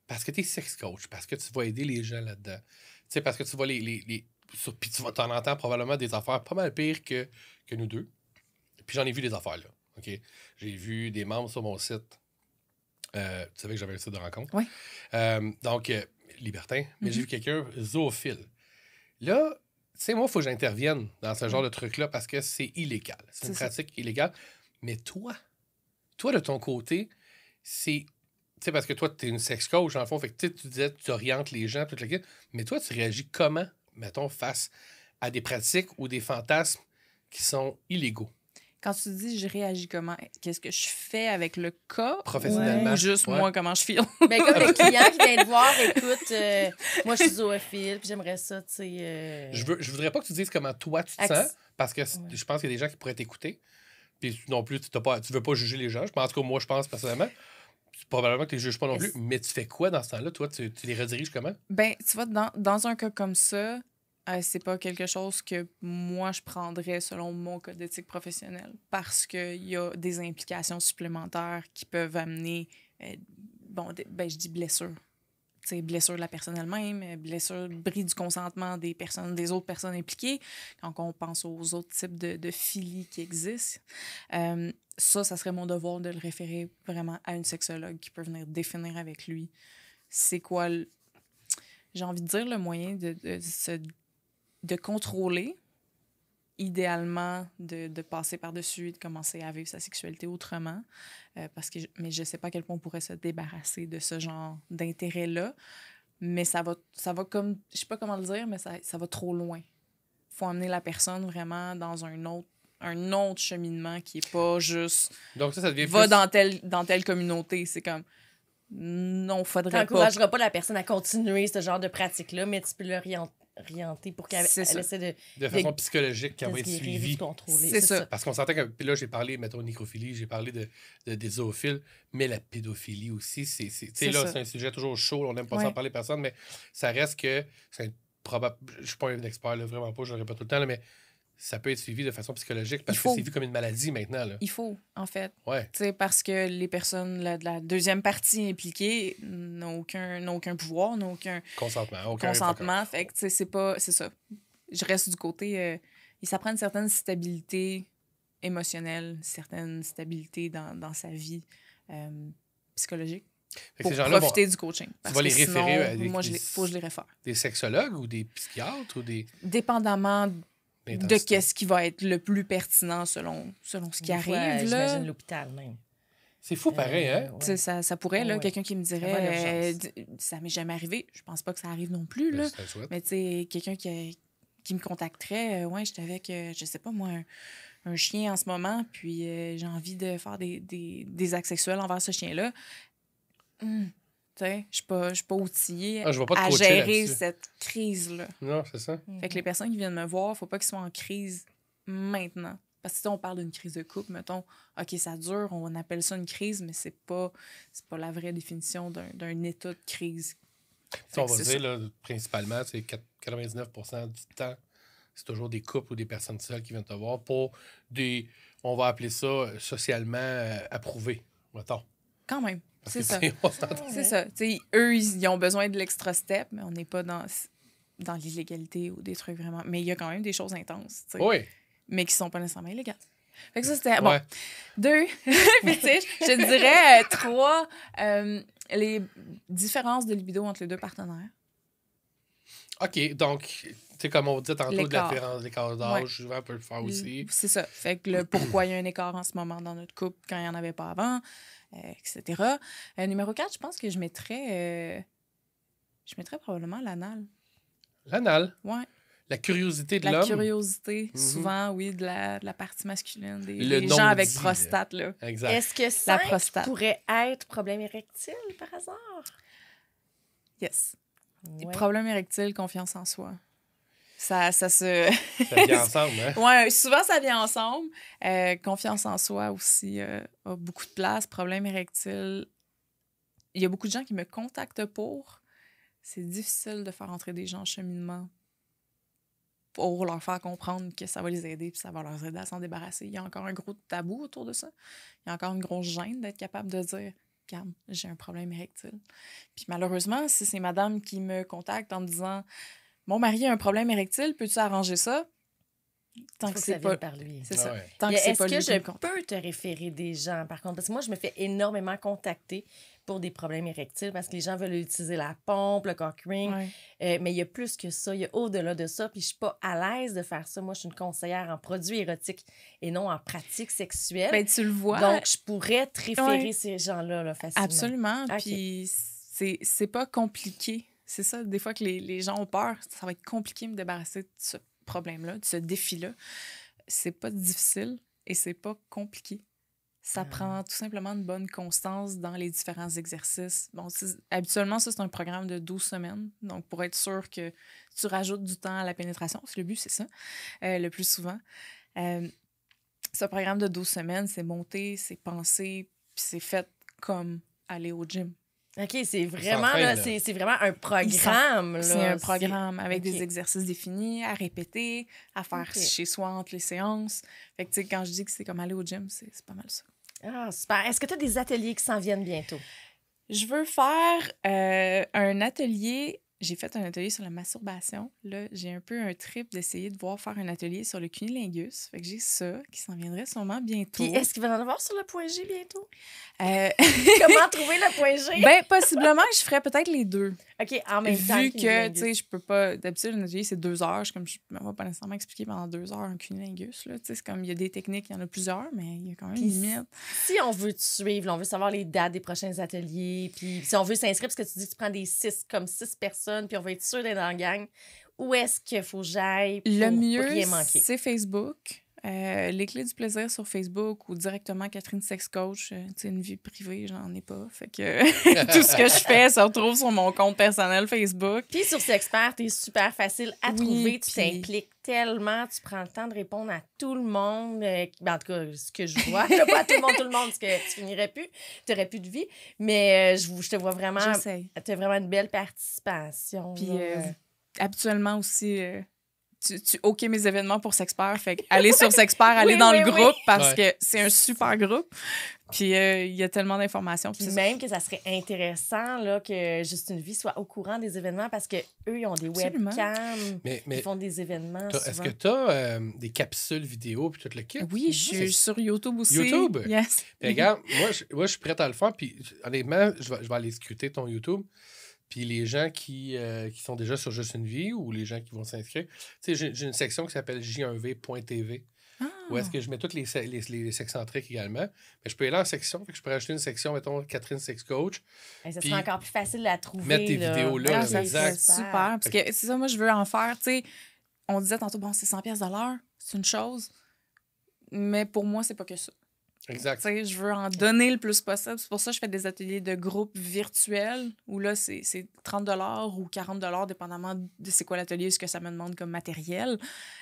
[SPEAKER 1] Parce que tu es sex coach, parce que tu vas aider les gens là-dedans. Tu sais, parce que tu vas puis tu t'en entends probablement des affaires pas mal pires que nous deux. Puis j'en ai vu des affaires, là. OK? J'ai vu des membres sur mon site. Tu savais que j'avais un site de rencontre.
[SPEAKER 3] Oui.
[SPEAKER 1] Donc, libertin. Mais j'ai vu quelqu'un zoophile. Là, tu sais, moi, il faut que j'intervienne dans ce genre de truc-là parce que c'est illégal. C'est une pratique illégale. Mais toi, de ton côté, c'est... Tu sais, parce que toi, tu es une sex coach, en fond. Fait que tu disais, tu orientes les gens, toute la kit. Mais toi, tu réagis comment, mettons, face à des pratiques ou des fantasmes qui sont illégaux?
[SPEAKER 3] Quand tu dis je réagis comment, qu'est-ce que je fais avec le cas?
[SPEAKER 1] Professionnellement.
[SPEAKER 3] Ou juste moi, comment je file?
[SPEAKER 2] Ben, comme le client qui vient te voir, écoute, moi, je suis zoophile, puis j'aimerais ça, tu sais...
[SPEAKER 1] Je voudrais pas que tu dises comment toi, tu te sens, parce que je pense qu'il y a des gens qui pourraient t'écouter. Puis non plus, tu veux pas juger les gens. Je pense que moi, je pense personnellement. Probablement que tu les juges pas non plus. Mais tu fais quoi dans ce temps-là? Toi, tu les rediriges comment?
[SPEAKER 3] Ben, tu vois, dans un cas comme ça, c'est pas quelque chose que moi, je prendrais selon mon code d'éthique professionnelle parce qu'il y a des implications supplémentaires qui peuvent amener, je dis blessure. T'sais, blessure de la personne elle-même, blessure, bris du consentement des autres personnes impliquées, quand on pense aux autres types de filies qui existent. Ça serait mon devoir de le référer vraiment à une sexologue qui peut venir définir avec lui c'est quoi, j'ai envie de dire, le moyen de contrôler, idéalement de passer par-dessus et de commencer à vivre sa sexualité autrement. Mais je ne sais pas à quel point on pourrait se débarrasser de ce genre d'intérêt-là. Mais ça va comme... Je ne sais pas comment le dire, mais ça va trop loin. Il faut amener la personne vraiment dans un autre cheminement qui n'est pas juste...
[SPEAKER 1] Donc ça devient
[SPEAKER 3] va dans telle communauté. C'est comme... Non, faudrait pas...
[SPEAKER 2] Tu n'encourageras pas la personne à continuer ce genre de pratique-là, mais tu peux l'orienter pour qu'elle essaie
[SPEAKER 1] de façon psychologique, qu'elle va être suivie.
[SPEAKER 3] C'est ça.
[SPEAKER 1] Parce qu'on s'entend que... Puis là, j'ai parlé, mettons, de nécrophilie, j'ai parlé des zoophiles, mais la pédophilie aussi, c'est un sujet toujours chaud, on n'aime pas s'en parler personne, mais ça reste que... Je suis pas un expert, là, vraiment pas, je le répète tout le temps, là, mais ça peut être suivi de façon psychologique parce que c'est vu comme une maladie maintenant. Là.
[SPEAKER 3] Il faut, en fait.
[SPEAKER 1] Ouais.
[SPEAKER 3] Parce que les personnes de la deuxième partie impliquée n'ont aucun pouvoir, n'ont aucun consentement. Fait que c'est ça. Je reste du côté... ça prend une certaine stabilité émotionnelle, une certaine stabilité dans sa vie psychologique. Pour profiter du coaching.
[SPEAKER 1] Tu vas les référer à
[SPEAKER 3] faut que je les réfère.
[SPEAKER 1] Des sexologues ou des psychiatres ou des...
[SPEAKER 3] Dépendamment de qu'est-ce qui va être le plus pertinent selon ce qui arrive. Là.
[SPEAKER 2] J'imagine l'hôpital même.
[SPEAKER 1] C'est fou pareil, hein?
[SPEAKER 3] Ouais. Ça pourrait, là, quelqu'un qui me dirait ça m'est jamais arrivé. Je pense pas que ça arrive non plus, là. Mais tu sais, quelqu'un qui me contacterait, j'étais avec, je sais pas moi, un chien en ce moment, puis j'ai envie de faire des actes sexuels envers ce chien-là. Je suis pas outillée à gérer cette crise-là.
[SPEAKER 1] Non, c'est ça.
[SPEAKER 3] Fait que les personnes qui viennent me voir, faut pas qu'ils soient en crise maintenant. Parce que on parle d'une crise de couple, mettons, OK, ça dure, on appelle ça une crise, mais c'est pas la vraie définition d'un état de crise.
[SPEAKER 1] On va dire, là, principalement, c'est 99% du temps, c'est toujours des couples ou des personnes seules qui viennent te voir pour des, on va appeler ça socialement approuvé, mettons.
[SPEAKER 3] Quand même. C'est ça. C'est ça. T'sais, eux, ils ont besoin de l'extra step, mais on n'est pas dans l'illégalité ou des trucs vraiment. Mais il y a quand même des choses intenses.
[SPEAKER 1] Oui.
[SPEAKER 3] Mais qui sont pas nécessairement illégales. Fait que ça, c'était. Bon. 2 fétiches. Je te dirais 3. Les différences de libido entre les deux partenaires.
[SPEAKER 1] OK, donc, tu sais, comme on dit tantôt, de
[SPEAKER 3] L'écart.
[SPEAKER 1] l'écart d'âge, souvent, on peut le faire aussi.
[SPEAKER 3] C'est ça. Fait que le pourquoi il y a un écart en ce moment dans notre couple quand il n'y en avait pas avant, etc. Numéro 4, je pense que je mettrais probablement l'anal.
[SPEAKER 1] L'anal,
[SPEAKER 3] Ouais.
[SPEAKER 1] la curiosité de
[SPEAKER 3] La
[SPEAKER 1] l'homme.
[SPEAKER 3] curiosité,
[SPEAKER 1] Mhm.
[SPEAKER 3] souvent, oui, de la partie masculine, des
[SPEAKER 1] Le
[SPEAKER 3] gens avec
[SPEAKER 1] non-dit,
[SPEAKER 3] prostate, là.
[SPEAKER 1] Exact.
[SPEAKER 2] Est-ce que 5
[SPEAKER 3] prostate.
[SPEAKER 2] pourrait être problème érectile, par hasard?
[SPEAKER 3] Yes.
[SPEAKER 2] Ouais.
[SPEAKER 3] Problème érectile, confiance en soi. Ça se...
[SPEAKER 1] Ça vient ensemble, hein?
[SPEAKER 3] Ouais, souvent, ça vient ensemble. Confiance en soi aussi a beaucoup de place. Problème érectile. Il y a beaucoup de gens qui me contactent pour. C'est difficile de faire entrer des gens en cheminement pour leur faire comprendre que ça va les aider puis ça va leur aider à s'en débarrasser. Il y a encore un gros tabou autour de ça. Il y a encore une grosse gêne d'être capable de dire « Regarde, j'ai un problème érectile. » Puis malheureusement, si c'est madame qui me contacte en me disant « Mon mari a un problème érectile, peux-tu arranger ça? » Tant
[SPEAKER 2] Faut
[SPEAKER 3] que
[SPEAKER 2] que
[SPEAKER 3] c'est
[SPEAKER 2] ça
[SPEAKER 3] pas...
[SPEAKER 2] vienne par lui.
[SPEAKER 3] C'est ça.
[SPEAKER 1] Ouais.
[SPEAKER 3] Tant que
[SPEAKER 2] Mais
[SPEAKER 3] c'est
[SPEAKER 2] est-ce
[SPEAKER 3] pas lui
[SPEAKER 2] que
[SPEAKER 3] qui
[SPEAKER 2] je
[SPEAKER 3] me contacte.
[SPEAKER 2] peux te référer des gens, par contre? Parce que moi, je me fais énormément contacter pour des problèmes érectiles parce que les gens veulent utiliser la pompe, le cock ring.
[SPEAKER 3] Ouais.
[SPEAKER 2] Mais il y a plus que ça. Il y a au-delà de ça. Puis je suis pas à l'aise de faire ça. Moi, je suis une conseillère en produits érotiques et non en pratiques sexuelles.
[SPEAKER 3] Ben, tu le vois.
[SPEAKER 2] Donc, je pourrais te référer
[SPEAKER 3] Ouais.
[SPEAKER 2] ces gens-là là, facilement.
[SPEAKER 3] Absolument.
[SPEAKER 2] Ok.
[SPEAKER 3] Puis c'est pas compliqué. C'est ça, des fois que les gens ont peur. Ça va être compliqué de me débarrasser de ce problème-là, de ce défi-là. C'est pas difficile et c'est pas compliqué. Ça prend tout simplement une bonne constance dans les différents exercices. Bon, habituellement, ça, c'est un programme de 12 semaines. Donc, pour être sûr que tu rajoutes du temps à la pénétration, parce que le but, c'est ça, le plus souvent. Ce programme de 12 semaines, c'est monté, c'est pensé, puis c'est fait comme aller au gym.
[SPEAKER 2] OK, c'est vraiment,
[SPEAKER 1] s'entraîne,
[SPEAKER 2] là,
[SPEAKER 1] là.
[SPEAKER 2] c'est vraiment un programme. Là.
[SPEAKER 3] C'est un programme avec
[SPEAKER 2] OK.
[SPEAKER 3] des exercices définis, à répéter, à faire
[SPEAKER 2] OK.
[SPEAKER 3] chez soi entre les séances. Fait que, tu sais, quand je dis que c'est comme aller au gym, c'est pas mal ça.
[SPEAKER 2] Ah, super. Est-ce que tu as des ateliers qui s'en viennent bientôt?
[SPEAKER 3] Je veux faire un atelier. J'ai fait un atelier sur la masturbation. Là, j'ai un peu un trip d'essayer de voir faire un atelier sur le cunilingus. Fait que j'ai ça qui s'en viendrait sûrement bientôt.
[SPEAKER 2] Puis est-ce qu'il va y en avoir sur le point G bientôt?
[SPEAKER 3] Euh,
[SPEAKER 2] Comment trouver le point G?
[SPEAKER 3] ben, possiblement, je ferais peut-être les deux.
[SPEAKER 2] OK, en même temps.
[SPEAKER 3] Vu que,
[SPEAKER 2] cunilingus.
[SPEAKER 3] tu sais, je peux pas... D'habitude, un atelier, c'est 2 heures. Je ne vais pas nécessairement expliquer pendant 2 heures un cunilingus. Là. Tu sais, c'est comme, il y a des techniques, il y en a plusieurs, mais il y a quand même
[SPEAKER 2] Puis
[SPEAKER 3] une limite.
[SPEAKER 2] Si on veut te suivre, là, on veut savoir les dates des prochains ateliers, puis si on veut s'inscrire, parce que tu dis que tu prends des 6 personnes, puis on veut être sûr d'être dans la gang, où est-ce qu'il faut que j'aille pour
[SPEAKER 3] Le mieux,
[SPEAKER 2] rien manquer?
[SPEAKER 3] c'est Facebook. Les clés du plaisir sur Facebook ou directement Catherine Sex Coach. Tu sais, une vie privée, j'en ai pas. Fait que tout ce que je fais se retrouve sur mon compte personnel Facebook.
[SPEAKER 2] Puis sur Sexpert, t'es super facile à
[SPEAKER 3] Oui,
[SPEAKER 2] trouver. Tu
[SPEAKER 3] puis-
[SPEAKER 2] t'impliques tellement. Tu prends le temps de répondre à tout le monde. Ben, en tout cas, ce que je vois. Là, pas à tout le monde, parce que tu finirais plus. Tu n'aurais plus de vie. Mais je te vois vraiment...
[SPEAKER 3] J'essaye.
[SPEAKER 2] Tu as vraiment une belle participation.
[SPEAKER 3] Puis
[SPEAKER 2] là.
[SPEAKER 3] habituellement aussi, tu OK mes événements pour Sexpert. Fait que aller sur Sexpert, aller
[SPEAKER 2] Oui,
[SPEAKER 3] dans
[SPEAKER 2] oui,
[SPEAKER 3] le
[SPEAKER 2] oui.
[SPEAKER 3] groupe parce
[SPEAKER 1] Ouais.
[SPEAKER 3] que c'est un super groupe. Puis il y a tellement d'informations.
[SPEAKER 2] Puis
[SPEAKER 3] Puis
[SPEAKER 2] même que ça serait intéressant là, que Juste une vie soit au courant des événements parce qu'eux, ils ont des
[SPEAKER 3] Absolument.
[SPEAKER 2] webcams,
[SPEAKER 1] Mais
[SPEAKER 2] ils font des événements.
[SPEAKER 1] est-ce
[SPEAKER 2] souvent.
[SPEAKER 1] que tu as des capsules vidéo puis tout le kit?
[SPEAKER 3] oui, je suis sur YouTube aussi.
[SPEAKER 1] YouTube?
[SPEAKER 3] Yes.
[SPEAKER 1] Puis regarde, moi, je suis prête à le faire. Puis honnêtement, je vais aller scruter ton YouTube. Puis les gens qui sont déjà sur Juste une vie ou les gens qui vont s'inscrire, tu sais, j'ai une section qui s'appelle j1v.tv où est-ce que je mets toutes les sexcentriques également. Mais je peux aller en section, fait que je peux rajouter une section, mettons, Catherine Sex Coach.
[SPEAKER 2] Hey, ça
[SPEAKER 1] Puis
[SPEAKER 2] serait encore plus facile à trouver.
[SPEAKER 1] mettre tes vidéos là,
[SPEAKER 3] Ah,
[SPEAKER 1] là,
[SPEAKER 3] ça
[SPEAKER 1] exact.
[SPEAKER 3] serait super. Parce que c'est ça, moi, je veux en faire. Tu sais, on disait tantôt, bon, c'est 100$ de l'heure, c'est une chose. Mais pour moi, c'est pas que ça.
[SPEAKER 1] Exact.
[SPEAKER 3] Tu sais, je veux en donner le plus possible. C'est pour ça que je fais des ateliers de groupe virtuels où là, c'est 30$ ou 40$, dépendamment de c'est quoi l'atelier, ce que ça me demande comme matériel.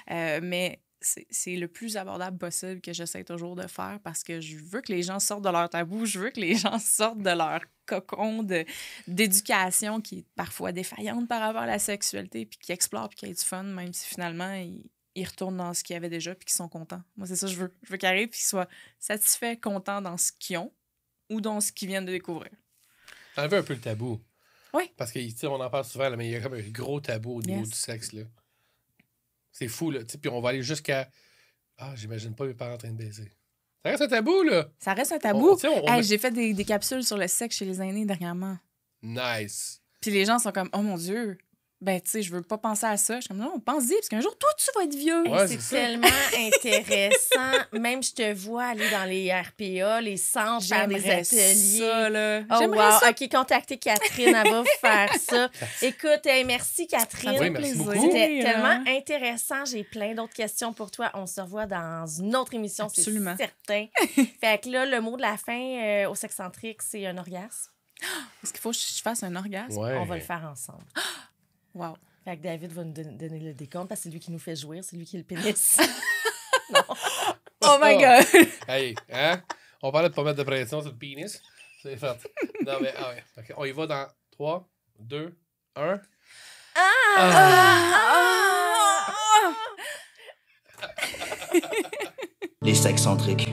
[SPEAKER 3] Mais c'est le plus abordable possible que j'essaie toujours de faire parce que je veux que les gens sortent de leur tabou, je veux que les gens sortent de leur cocon d'éducation qui est parfois défaillante par rapport à la sexualité, puis qui explorent, puis qui aient du fun, même si finalement, ils retournent dans ce qu'ils avaient déjà puis qu'ils sont contents. Moi, c'est ça que je veux. Je veux qu'ils arrivent puis qu'ils soient satisfaits, contents dans ce qu'ils ont ou dans ce qu'ils viennent de découvrir.
[SPEAKER 1] Enlever un peu le tabou.
[SPEAKER 3] Oui.
[SPEAKER 1] Parce que, tu sais, on en parle souvent, là, mais il y a comme un gros tabou au niveau
[SPEAKER 3] Yes.
[SPEAKER 1] du sexe, là. C'est fou, là. Tu sais, puis on va aller jusqu'à... Ah, j'imagine pas mes parents en train de baiser. Ça reste un tabou, là.
[SPEAKER 3] Ça reste un tabou.
[SPEAKER 1] Tu sais, on
[SPEAKER 3] Hey,
[SPEAKER 1] met-
[SPEAKER 3] j'ai fait des capsules sur le sexe chez les aînés dernièrement.
[SPEAKER 1] Nice.
[SPEAKER 3] Puis les gens sont comme, oh mon Dieu, ben, tu sais, je veux pas penser à ça. Je suis comme, non, pense-y, parce qu'un jour, toi, tu vas être vieux.
[SPEAKER 1] Ouais,
[SPEAKER 2] C'est
[SPEAKER 1] c'est ça.
[SPEAKER 2] tellement intéressant. Même, je te vois aller dans les RPA, les centres, faire des
[SPEAKER 3] J'aimerais
[SPEAKER 2] ateliers.
[SPEAKER 3] ça, là.
[SPEAKER 2] Oh,
[SPEAKER 3] J'aimerais
[SPEAKER 2] wow.
[SPEAKER 3] ça.
[SPEAKER 2] OK, contactez Catherine, elle va vous faire ça. Écoute, merci Catherine.
[SPEAKER 3] Ça
[SPEAKER 1] Oui,
[SPEAKER 3] fait
[SPEAKER 1] merci
[SPEAKER 3] plaisir.
[SPEAKER 1] beaucoup.
[SPEAKER 2] C'était tellement intéressant. J'ai plein d'autres questions pour toi. On se revoit dans une autre émission, c'est
[SPEAKER 3] Absolument.
[SPEAKER 2] certain. Fait que là, le mot de la fin au Sexcentrique, c'est un orgasme.
[SPEAKER 3] Est-ce qu'il faut que je fasse un orgasme?
[SPEAKER 1] Ouais.
[SPEAKER 2] On va le faire ensemble.
[SPEAKER 3] Wow.
[SPEAKER 2] Fait que David va nous donner le décompte parce que c'est lui qui nous fait jouir, c'est lui qui est le pénis.
[SPEAKER 3] Oh my God!
[SPEAKER 1] Hey, hein? On parlait de pas mettre de pression sur le pénis. C'est fait. Non, mais, ah ouais. OK, on y va dans 3, 2, 1.
[SPEAKER 4] Les sexcentriques.